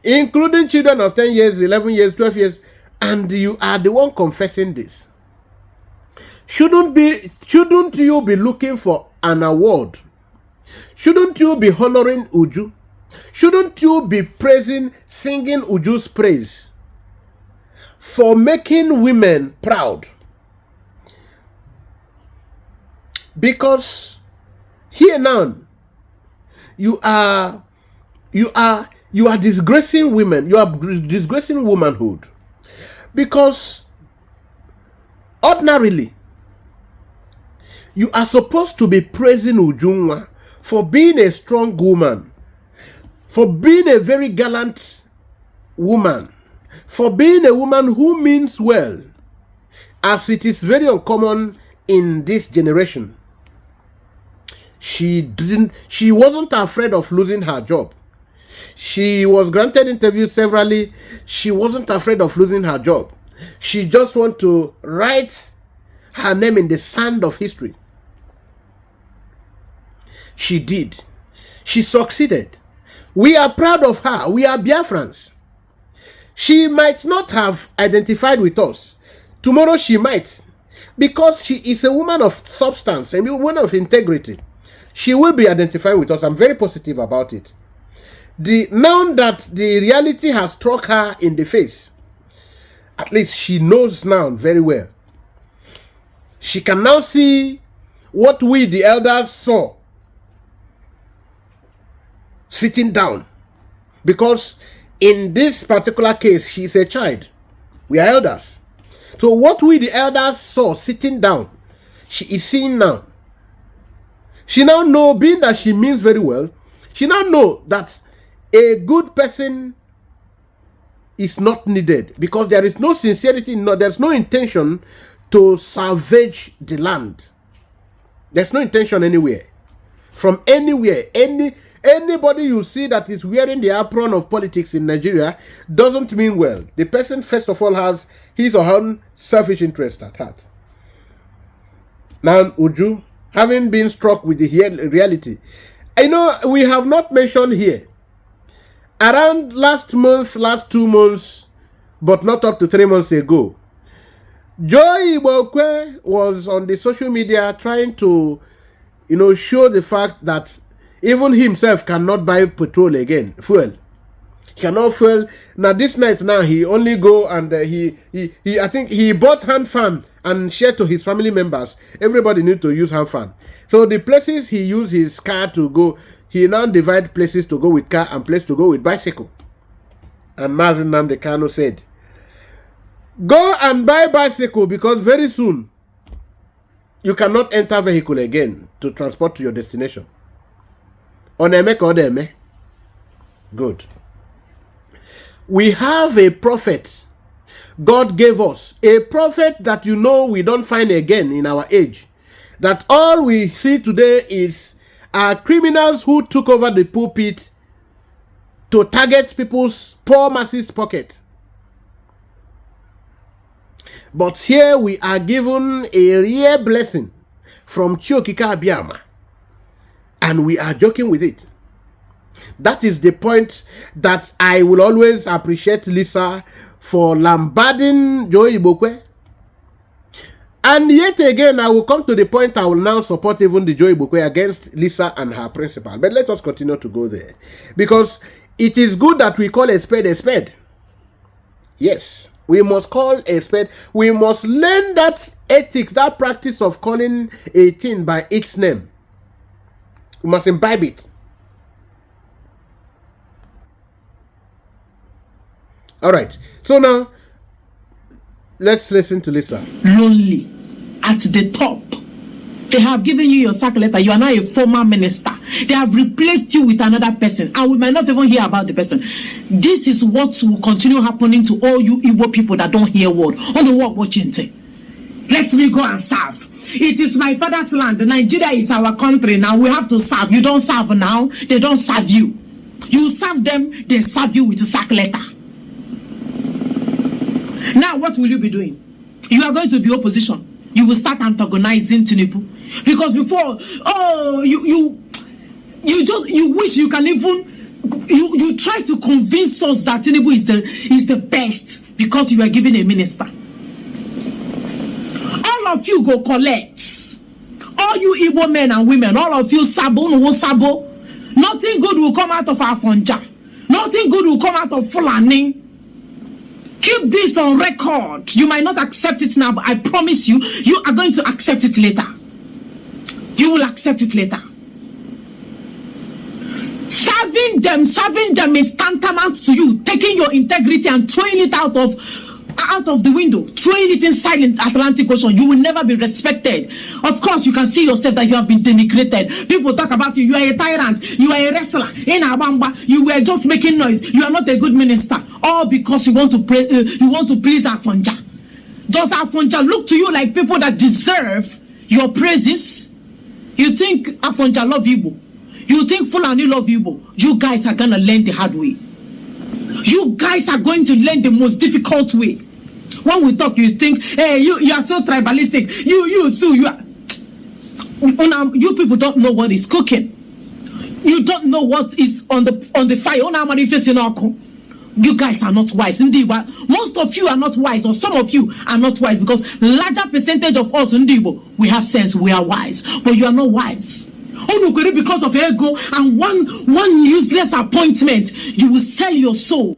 including children of 10 years, 11 years, 12 years, and you are the one confessing this. Shouldn't you be looking for an award? Shouldn't you be honoring Uju? Shouldn't you be singing Uju's praise for making women proud? Because here now, you are disgracing women. You are disgracing womanhood. Because ordinarily, you are supposed to be praising Ujunwa for being a strong woman, for being a very gallant woman, for being a woman who means well, as it is very uncommon in this generation. She wasn't afraid of losing her job. She was granted interviews severally. She wasn't afraid of losing her job. She just wanted to write her name in the sand of history. She did. She succeeded. We are proud of her. We are Biafrans. She might not have identified with us. Tomorrow she might. Because she is a woman of substance, a woman of integrity. She will be identifying with us. I'm very positive about it. Now that the reality has struck her in the face, at least she knows now very well. She can now see what we, the elders, saw sitting down. Because in this particular case, she is a child. We are elders. So what we, the elders, saw sitting down, she is seeing now. She now know, being that she means very well, she now know that a good person is not needed because there is no sincerity, there's no intention to salvage the land. There's no intention anywhere. From anywhere, anybody you see that is wearing the apron of politics in Nigeria doesn't mean well. The person, first of all, has his or her own selfish interest at heart. Now, Uju, having been struck with the reality, I know we have not mentioned here, around last 2 months, but not up to 3 months ago, Joe Igboekwe was on the social media trying to, show the fact that even himself cannot buy petrol again, fuel. He cannot fuel. Now this night now, he only go and I think he bought hand fan and shared to his family members. Everybody need to use hand fan. So the places he used his car to go, he now divide places to go with car and places to go with bicycle. And Mazi Nnamdi Kanu said, go and buy bicycle because very soon you cannot enter vehicle again to transport to your destination. Oneme ka odeme. Good. We have a prophet God gave us. A prophet that we don't find again in our age. That all we see today is criminals who took over the pulpit to target people's poor masses' pocket. But here we are given a real blessing from Chiokika Abiyama. And we are joking with it. That is the point that I will always appreciate Lisa for lambarding Joe Igboekwe. And yet again, I will come to the point I will now support even the Joe Igboekwe against Lisa and her principal. But let us continue to go there. Because it is good that we call a spade a spade. Yes, we must call a spade. We must learn that ethics, that practice of calling a thing by its name. We must imbibe it. All right. So now, let's listen to Lisa. Lonely at the top. They have given you your sack letter. You are now a former minister. They have replaced you with another person. And we might not even hear about the person. This is what will continue happening to all you Igbo people that don't hear word. On the word watching thing. Let me go and serve. It is my father's land. Nigeria is our country now. We have to serve. You don't serve now. They don't serve you. You serve them. They serve you with a sack letter. Now what will you be doing? You are going to be opposition. You will start antagonizing Tinubu. Because before, you wish you can even, you try to convince us that Tinubu is the best because you are given a minister. All of you go collect. All you Igbo men and women, all of you sabo. Nothing good will come out of Afonja. Nothing good will come out of Fulani. Keep this on record. You might not accept it now, but I promise you, you are going to accept it later. You will accept it later. Serving them is tantamount to you taking your integrity and throwing it out of out of the window, throwing it inside the Atlantic Ocean. You will never be respected. Of course, you can see yourself that you have been denigrated. People talk about you. You are a tyrant. You are a wrestler. In Abamba, you were just making noise. You are not a good minister. All because you want to pray. You want to please Afonja. Does Afonja look to you like people that deserve your praises? You think Afonja love Igbo? You think Fulani love Igbo? You guys are gonna learn the hard way. You guys are going to learn the most difficult way. When we talk, you think, hey, you are so tribalistic. You too, you are. You people don't know what is cooking. You don't know what is on the fire. You guys are not wise. Indeed, most of you are not wise, or some of you are not wise, because larger percentage of us, we have sense, we are wise, but you are not wise. Because of ego and one useless appointment, you will sell your soul.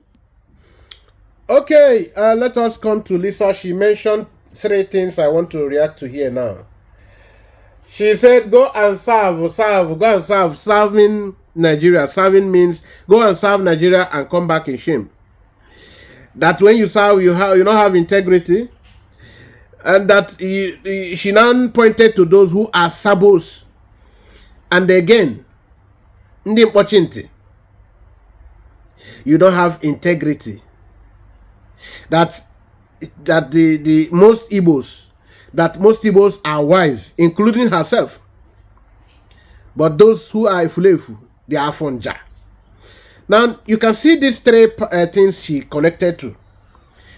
Okay, let us come to Lisa. She mentioned 3 things I want to react to here now. She said, go and serve, go and serve. Serving Nigeria. Serving means go and serve Nigeria and come back in shame. That when you serve, you don't have integrity. And that she now pointed to those who are sabos. And again, you don't have integrity. That most Igbos are wise, including herself. But those who are Ifulefu, they are Fonja. Now you can see these 3 things she connected to.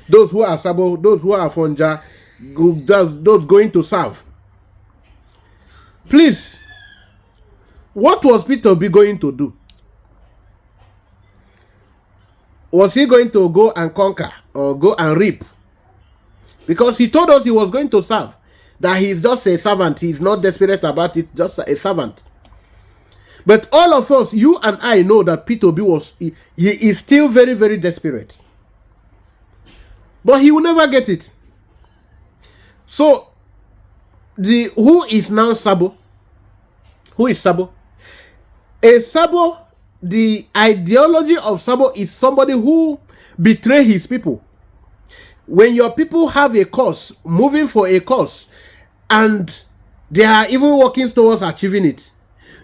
Those who are Sabo, those who are Fonja, those going to serve. Please, what was Peter Obi going to do? Was he going to go and conquer or go and reap? Because he told us he was going to serve. That he's just a servant. He's not desperate about it, just a servant. But all of us, you and I, know that Peter Obi he is still very, very desperate. But he will never get it. So, who is now Sabo? Who is Sabo? A Sabo, the ideology of Sabo is somebody who betrays his people. When your people have a cause, moving for a cause, and they are even working towards achieving it,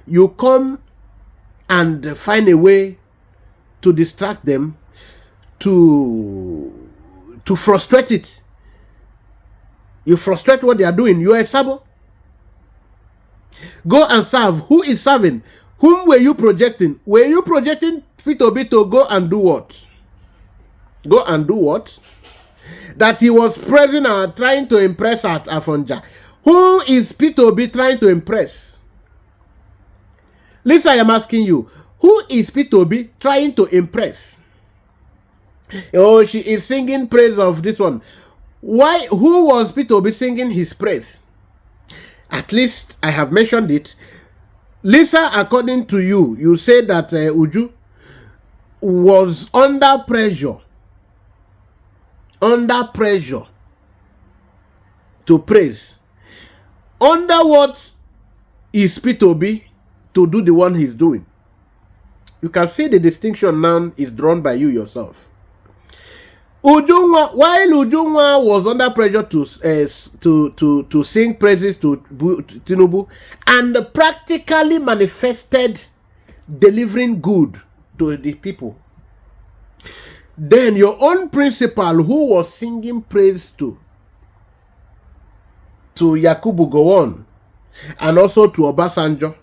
you come and find a way to distract them, to frustrate it. You frustrate what they are doing. You are a Sabo. Go and serve. Who is serving? Whom were you projecting? Were you projecting Peter Obi to go and do what? Go and do what? That he was praising and trying to impress at Afonja. Who is Peter Obi trying to impress? Lisa, I am asking you. Who is Peter Obi trying to impress? Oh, she is singing praise of this one. Why? Who was Peter Obi singing his praise? At least I have mentioned it. Lisa, according to you, you said that Uju was under pressure to praise. Under what is Peter Obi to do the one he's doing? You can see the distinction now is drawn by you yourself. Ujunwa, while Ujunwa was under pressure to sing praises to Tinubu and practically manifested delivering good to the people, then your own principal, who was singing praise to Yakubu Gowon and also to Obasanjo,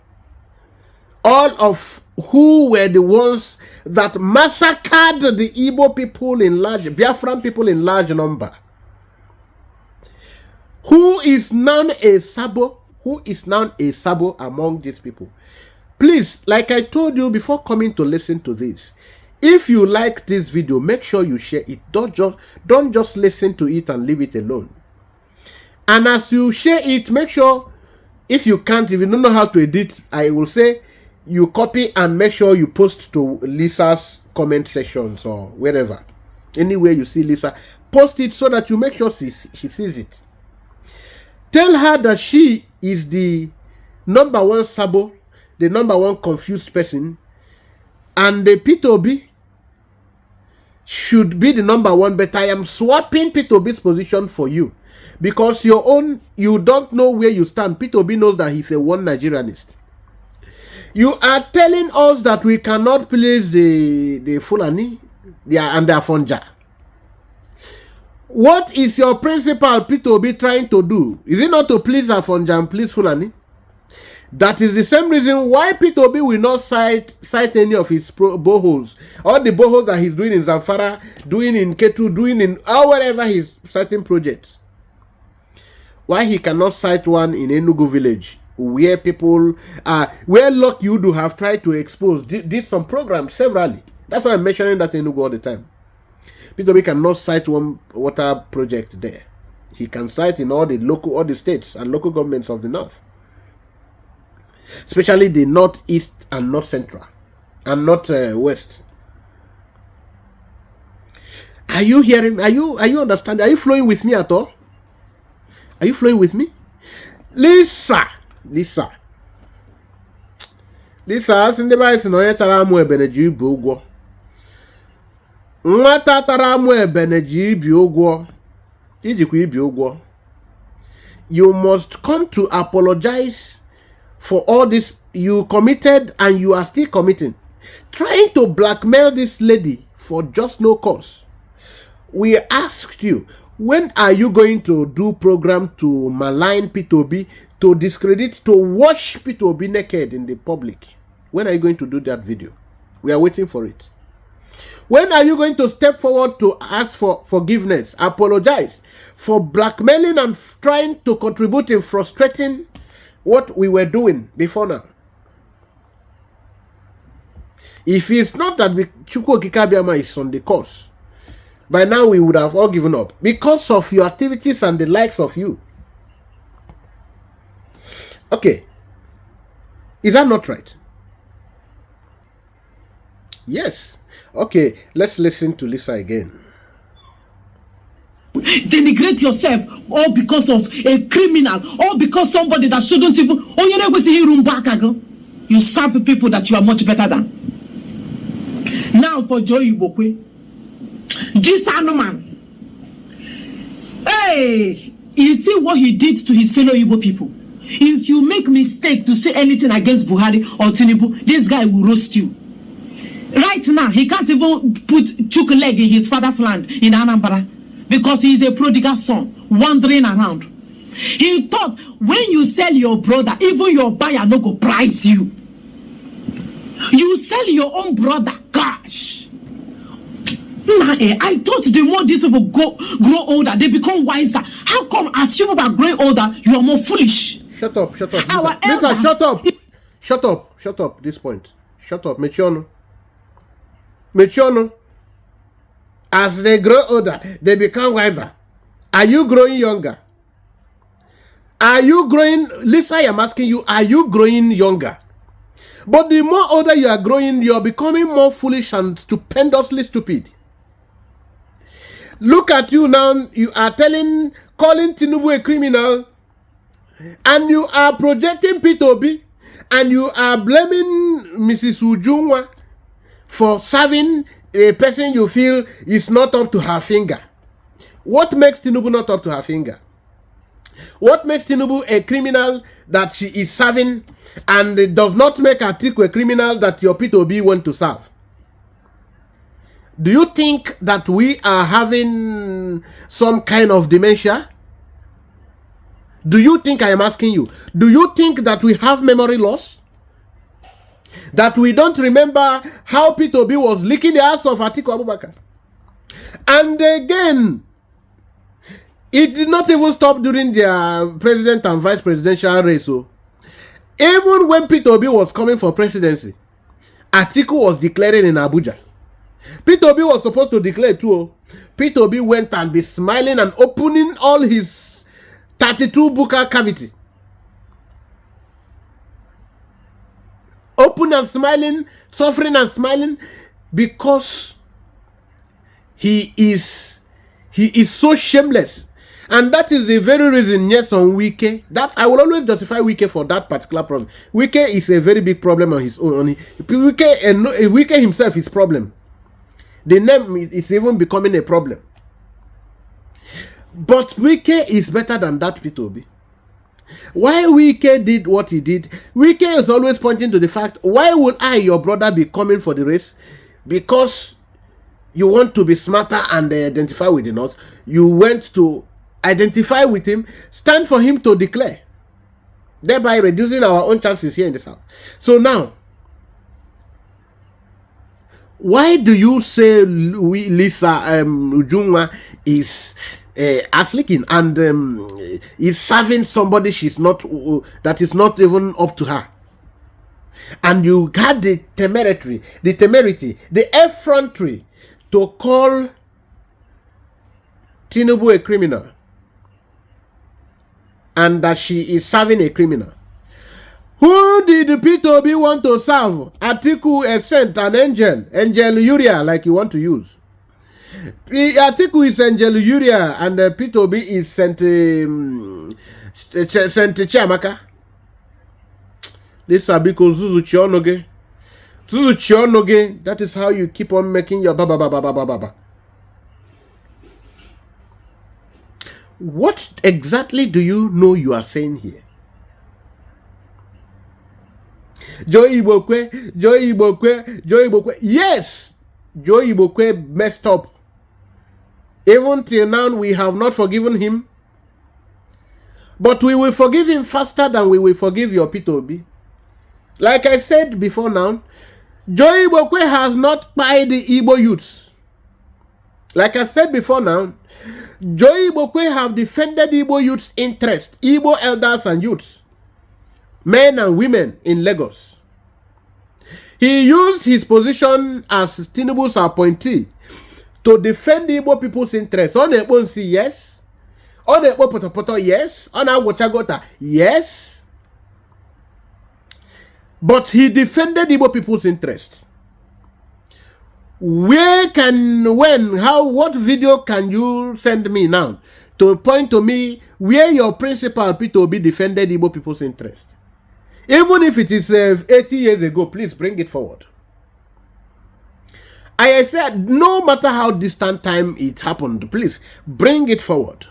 all of who were the ones that massacred the Igbo people Biafran people in large number. Who is now a Sabo? Who is now a Sabo among these people? Please, like I told you before coming to listen to this, if you like this video, make sure you share it. Don't just listen to it and leave it alone. And as you share it, make sure, if you don't know how to edit, I will say, you copy and make sure you post to Lisa's comment sections or wherever. Anywhere you see Lisa, post it so that you make sure she sees it. Tell her that she is the number one Sabo, the number one confused person, and the Peter Obi, should be the number one, but I am swapping P2B's position for you because your own, you don't know where you stand. P2B knows that he's a one Nigerianist. You are telling us that we cannot please the Fulani and the Afonja. What is your principal P2B trying to do? Is it not to please Afonja and please Fulani? That is the same reason why P2B will not cite any of his boreholes. All the boreholes that he's doing in Zamfara, doing in Ketu, doing in wherever he's citing projects. Why he cannot cite one in Enugu village, where people, where Luck Udu have tried to expose, did some programs severally. That's why I'm mentioning that Enugu all the time. P2B cannot cite one water project there. He can cite in all the states and local governments of the north. Especially the northeast and north central and north west. Are you hearing? Are you understanding? Are you flowing with me at all? Are you flowing with me? Lisa, sindeba isi no tara amu ebeneji ibi ụgwọ. Nwata tara amu ebeneji ibi ụgwọ. Ijikwa ibi ụgwọ. You must come to apologize for all this you committed and you are still committing. Trying to blackmail this lady for just no cause. We asked you, when are you going to do program to malign P2B, to discredit, to wash P2B naked in the public? When are you going to do that video? We are waiting for it. When are you going to step forward to ask for forgiveness, apologize for blackmailing and trying to contribute in frustrating what we were doing before now? If it's not that Chukwu Okike Abiama is on the course, by now we would have all given up because of your activities and the likes of you. Okay. Is that not right? Yes. Okay, let's listen to Lisa again. Denigrate yourself all because of a criminal, all because somebody that shouldn't even, you never see him back again. You serve people that you are much better than. Now for Joy Ibokwe, this man, hey, you see what he did to his fellow Igbo people. If you make mistake to say anything against Buhari or Tinubu, this guy will roast you. Right now, he can't even put chook leg in his father's land in Anambra because he is a prodigal son wandering around. He thought when you sell your brother, even your buyer no go price you. You sell your own brother, gosh. Nah, I thought the more these people grow older, they become wiser. How come as people are growing older, you are more foolish? Shut up. Lisa, shut up. This point. Shut up. Mechono. As they grow older, they become wiser. Are you growing younger? Are you growing? Lisa, I am asking you, are you growing younger? But the more older you are growing, you are becoming more foolish and stupendously stupid. Look at you now. You are calling Tinubu a criminal, and you are projecting P2B, and you are blaming Mrs. Ujunwa for serving a person you feel is not up to her finger. What makes Tinubu not up to her finger? What makes Tinubu a criminal that she is serving, and it does not make Atiku a criminal that your P2B want to serve? Do you think that we are having some kind of dementia? Do you think, I am asking you, do you think that we have memory loss? That we don't remember how P2B was licking the ass of Atiku Abubakar? And again, it did not even stop during their president and vice presidential race. So, even when P2B was coming for presidency, Atiku was declaring in Abuja. P2B was supposed to declare too. P2B went and be smiling and opening all his 32 buccal cavity. Open and smiling, suffering and smiling, because he is so shameless. And that is the very reason, yes, on Wike, that I will always justify Wike for that particular problem. Wike is a very big problem on his own. Wike himself is problem. The name is even becoming a problem. But Wike is better than that Peter Obi. Why Wike did what he did, Wike is always pointing to the fact, why would I, your brother, be coming for the race? Because you want to be smarter and identify with the North. You went to identify with him, stand for him to declare, thereby reducing our own chances here in the South. So now, why do you say Lisa Ujunwa is aslicking and is serving somebody she's not, that is not even up to her? And you had the temerity, the effrontery to call Tinubu a criminal, and that she is serving a criminal. Who did Peter Obi want to serve? Atiku sent an angel Uriah, like you want to use. Atiku is angel Uriah, and Peter Obi is sent Chiamaka. This Abiko Zuzu Chionoge. Zuzu Chionoge, that is how you keep on making your baba. What exactly do you know you are saying here? Joe Ibokwe. Yes, Joe Ibokwe messed up. Even till now, we have not forgiven him. But we will forgive him faster than we will forgive your Peter Obi. Like I said before now, Joe Ibokwe has not paid the Igbo youths. Like I said before now, Joe Ibokwe have defended Igbo youths' interest, Igbo elders and youths, men and women in Lagos. He used his position as Tinubu's appointee to defend Igbo people's interests. On Ebonsi, yes. On Ebo Potopoto, yes. On Agotagota, yes. But he defended Igbo people's interests. Where can, when, how, what video can you send me now to point to me where your principal Peter Obi defended Igbo people's interests? Even if it is 80 years ago, please bring it forward. I said, no matter how distant time it happened, please bring it forward.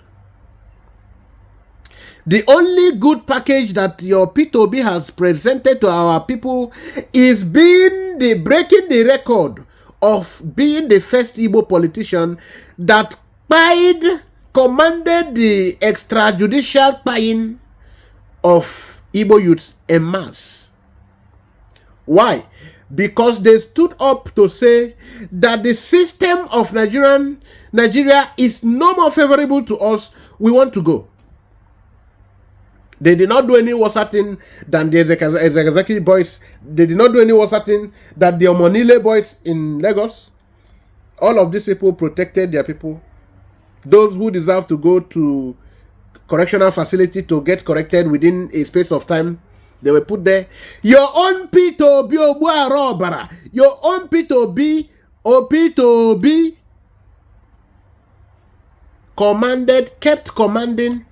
The only good package that your Peter Obi has presented to our people is breaking the record of being the first Igbo politician that commanded the extrajudicial spying of Igbo youths en masse. Why? Because they stood up to say that the system of Nigeria is no more favorable to us. We want to go. They did not do any worse thing than the Ezekazaki boys. They did not do any worse thing than the Omonile boys in Lagos. All of these people protected their people. Those who deserve to go to correctional facility to get corrected within a space of time, they were put there. Your own Peter Obi, your own Peter Obi, kept commanding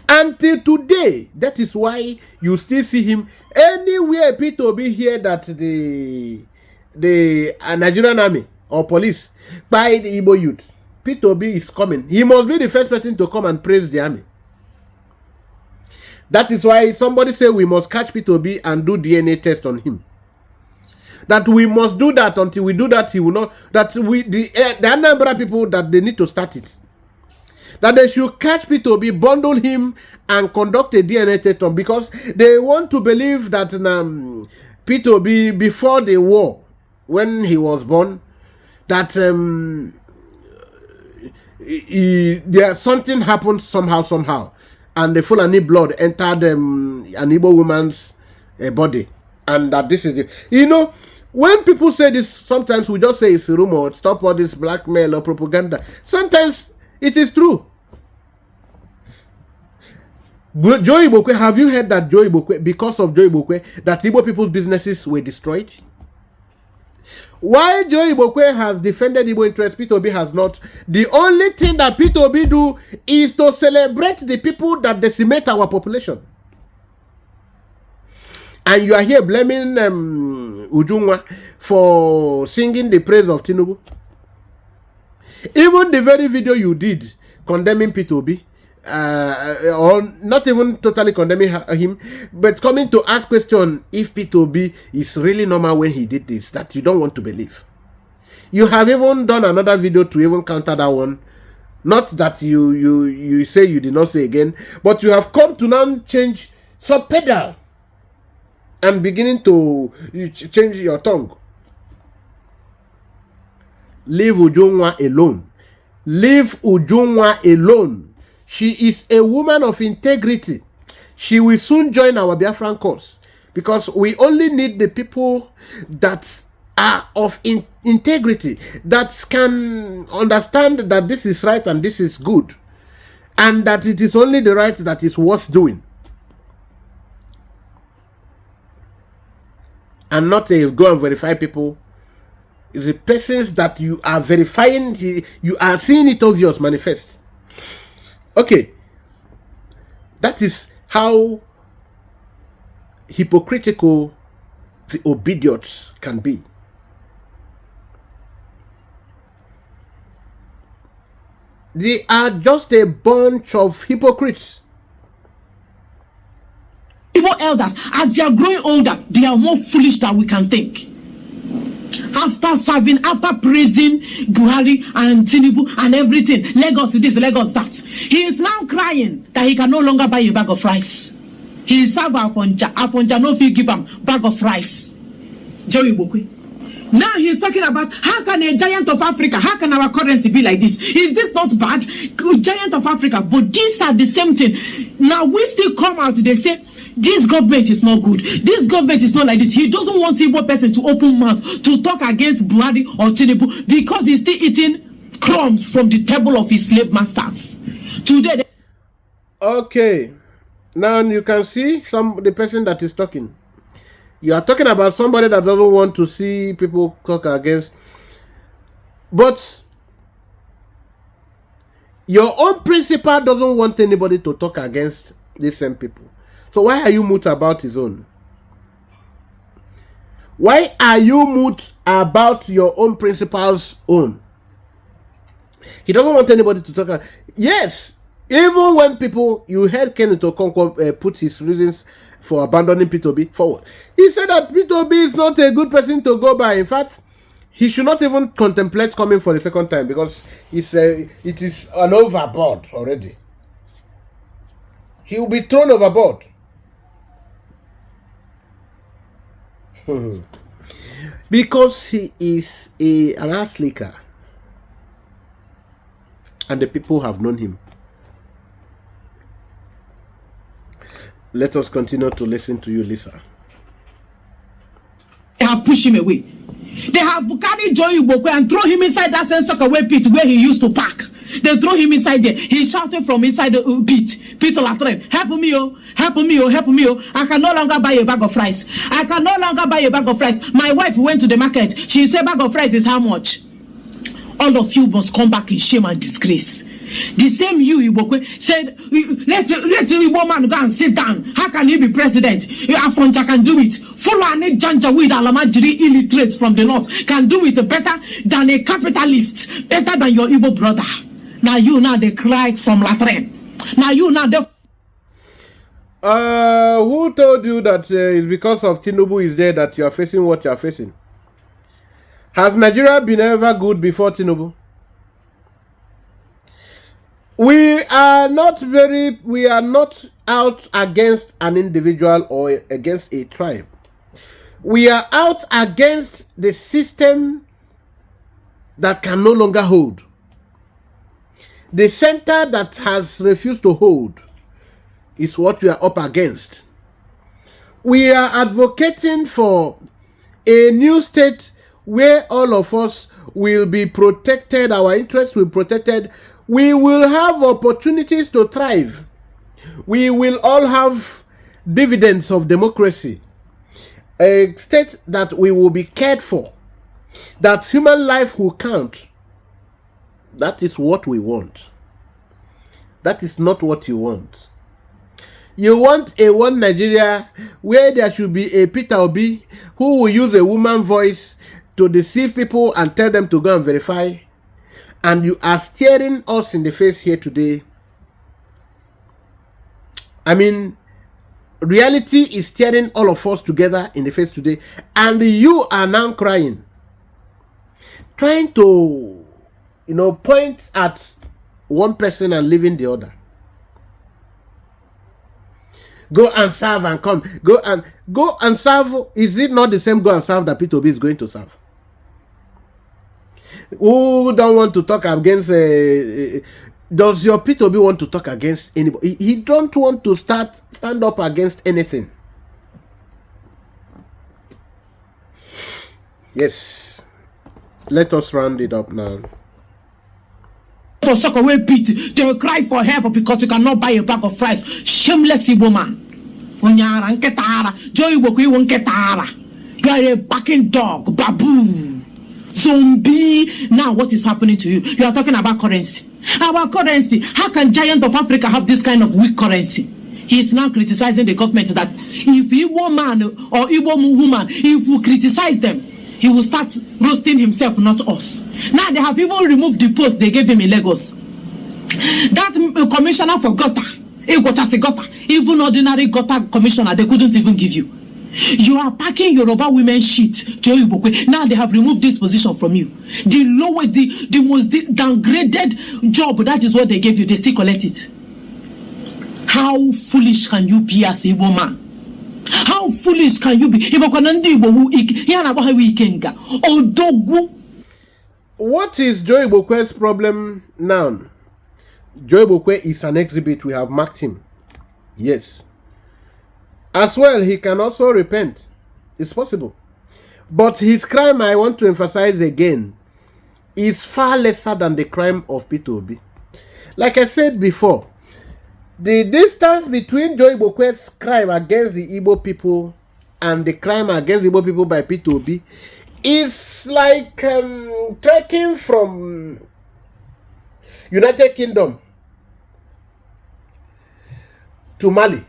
until today. That is why you still see him anywhere. Peter Obi hear that the Nigerian army or police by the Igbo youth, Peter Obi is coming. He must be the first person to come and praise the army. That is why somebody say we must catch Peter Obi and do DNA test on him. That we must do that. Until we do that, he will not. That the Anambra people, that they need to start it. That they should catch Peter Obi, bundle him, and conduct a DNA test on, because they want to believe that Peter Obi, before the war, when he was born, that something happened somehow. And the Fulani blood entered an Igbo woman's body. And that this is it. You know, when people say this, sometimes we just say it's a rumor. Stop all this blackmail or propaganda. Sometimes it is true. Joe Ibokwe, have you heard that Joe Ibokwe, because of Joe Ibokwe, that Igbo people's businesses were destroyed? Why Joe Ibokwe has defended Igbo interests, Peter Obi has not. The only thing that Peter Obi do is to celebrate the people that decimate our population. And you are here blaming Ujunwa for singing the praise of Tinubu. Even the very video you did condemning P2B, or not even totally condemning him, but coming to ask question if P2B is really normal when he did this, that you don't want to believe. You have even done another video to even counter that one. Not that you say you did not say again, but you have come to now change sub-pedal and beginning to change your tongue. Leave Ujunwa alone. Leave Ujunwa alone. She is a woman of integrity. She will soon join our Biafran cause, because we only need the people that are of integrity, that can understand that this is right and this is good, and that it is only the right that is worth doing, and not go and verify people. The persons that you are verifying, you are seeing it obvious manifest. Okay, that is how hypocritical the obedient can be. They are just a bunch of hypocrites. Igbo elders, as they are growing older, they are more foolish than we can think. After praising Buhari and Tinubu and everything, Lagos this, Lagos that, he is now crying that he can no longer buy a bag of rice. He is Afonja no fit give him bag of rice. Joey Bokwe. Now he's talking about how can a giant of Africa, how can our currency be like this? Is this not bad? Giant of Africa, but these are the same thing. Now we still come out, they say, this government is not good. This government is not like this. He doesn't want Igbo person to open mouth to talk against Buhari or Tinubu because he's still eating crumbs from the table of his slave masters. Today. Okay, now you can see the person that is talking. You are talking about somebody that doesn't want to see people talk against, but your own principal doesn't want anybody to talk against these same people. So why are you mute about his own? Why are you mute about your own principal's own? He doesn't want anybody to talk. Yes, even when people, you heard Kenneth Okonkwo put his reasons for abandoning P2B forward. He said that P2B is not a good person to go by. In fact, he should not even contemplate coming for the second time because it is an overboard already. He will be thrown overboard. Because he is an ass licker. And the people have known him. Let us continue to listen to you, Lisa. They have pushed him away. They have carried Joy Ibokwe and throw him inside that same Sokaway pit where he used to park. They throw him inside there. He shouted from inside the pit. Peter Latren, help me, oh, help me, oh, help me, oh. I can no longer buy a bag of rice. I can no longer buy a bag of rice. My wife went to the market. She said bag of rice is how much? All of you must come back in shame and disgrace. The same you, Ibokwe, said, let the Igbo man go and sit down. How can he be president? Afonja can do it. Fulani Janja with Alamajiri illiterates from the north can do it better than a capitalist, better than your Igbo brother. Now they cry from Latren. Now they... Who told you that it's because of Tinubu is there that you are facing what you are facing? Has Nigeria been ever good before Tinubu? We are not out against an individual or against a tribe. We are out against the system that can no longer hold. The center that has refused to hold is what we are up against. We are advocating for a new state where all of us will be protected, our interests will be protected. We will have opportunities to thrive. We will all have dividends of democracy. A state that we will be cared for. That human life will count. That is what we want. That is not what you want. You want a one Nigeria where there should be a Peter Obi who will use a woman voice to deceive people and tell them to go and verify. and you are staring us in the face here today. I mean, reality is staring all of us together in the face today, and you are now crying, trying to, point at one person and leaving the other. Go and serve and come. Go and serve. Is it not the same go and serve that P2B is going to serve? Who don't want to talk against? Does your P2B want to talk against anybody? He don't want to stand up against anything. Yes. Let us round it up now. For suck away Pete, they will cry for help because you cannot buy a bag of rice. Shameless Igbo man. You are a barking dog, baboon, zombie. Now what is happening to you? You are talking about currency. Our currency. How can Giant of Africa have this kind of weak currency? He is now criticizing the government that if Igbo man or Igbo woman, if we criticize them, he will start roasting himself, not us. Now they have even removed the post they gave him in Lagos. That commissioner for gutter, even ordinary gutter commissioner, they couldn't even give you. You are packing Yoruba women shit. Now they have removed this position from you. The lowest, the most downgraded job, that is what they gave you. They still collect it. How foolish can you be as a woman? How foolish can you be? What is Joe Igbokwe's problem now? Joe Igbokwe is an exhibit. We have marked him. Yes. As well, he can also repent. It's possible. But his crime, I want to emphasize again, is far lesser than the crime of P2B. Like I said before, the distance between Joe Igbokwe's crime against the Igbo people and the crime against the Igbo people by P2B is like trekking from United Kingdom to Mali.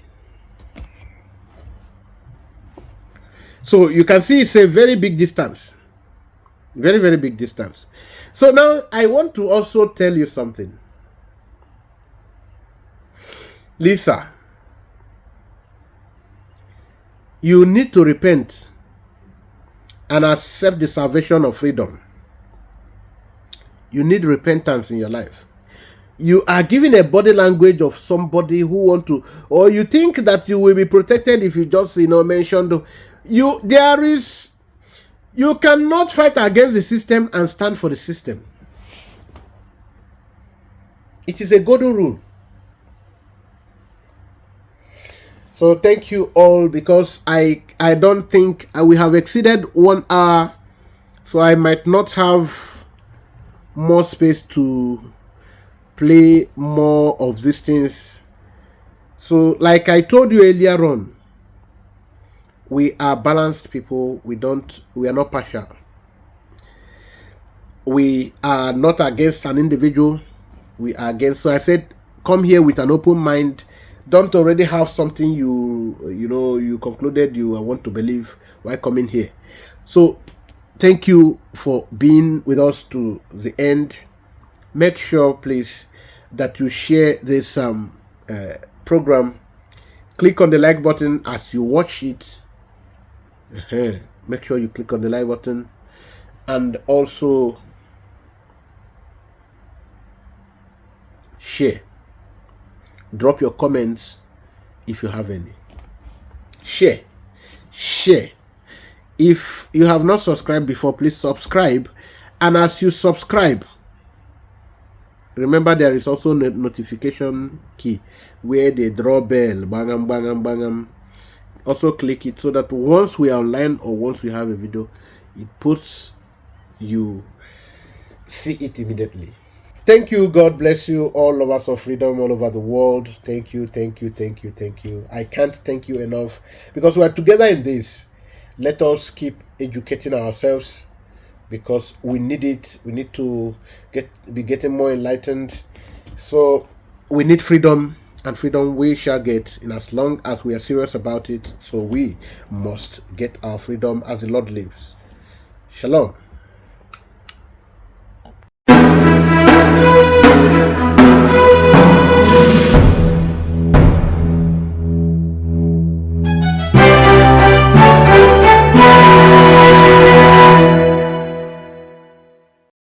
So you can see it's a very big distance. Very, very big distance. So now I want to also tell you something. Lisa, you need to repent and accept the salvation of freedom. You need repentance in your life. You are giving a body language of somebody who want to, or you think that you will be protected if you just, mention you cannot fight against the system and stand for the system. It is a golden rule. So thank you all, because I don't think we have exceeded 1 hour, so I might not have more space to play more of these things. So like I told you earlier on, we are balanced people. We are not partial. We are not against an individual. We are against. So I said, come here with an open mind. Don't already have something you concluded you want to believe. Why come in here? So thank you for being with us to the end. Make sure, please, that you share this program. Click on the like button as you watch it. Make sure you click on the like button, and also share. Drop your comments if you have any. Share. If you have not subscribed before, please subscribe. And as you subscribe, remember there is also a notification key where they draw bell. Bangam, bangam, bangam. Also click it so that once we are online or once we have a video, you see it immediately. Thank you. God bless you, all lovers of freedom all over the world. Thank you. I can't thank you enough, because we are together in this. Let us keep educating ourselves, because we need it. We need to be getting more enlightened. So we need freedom, and freedom we shall get in as long as we are serious about it. So we must get our freedom as the Lord lives. Shalom.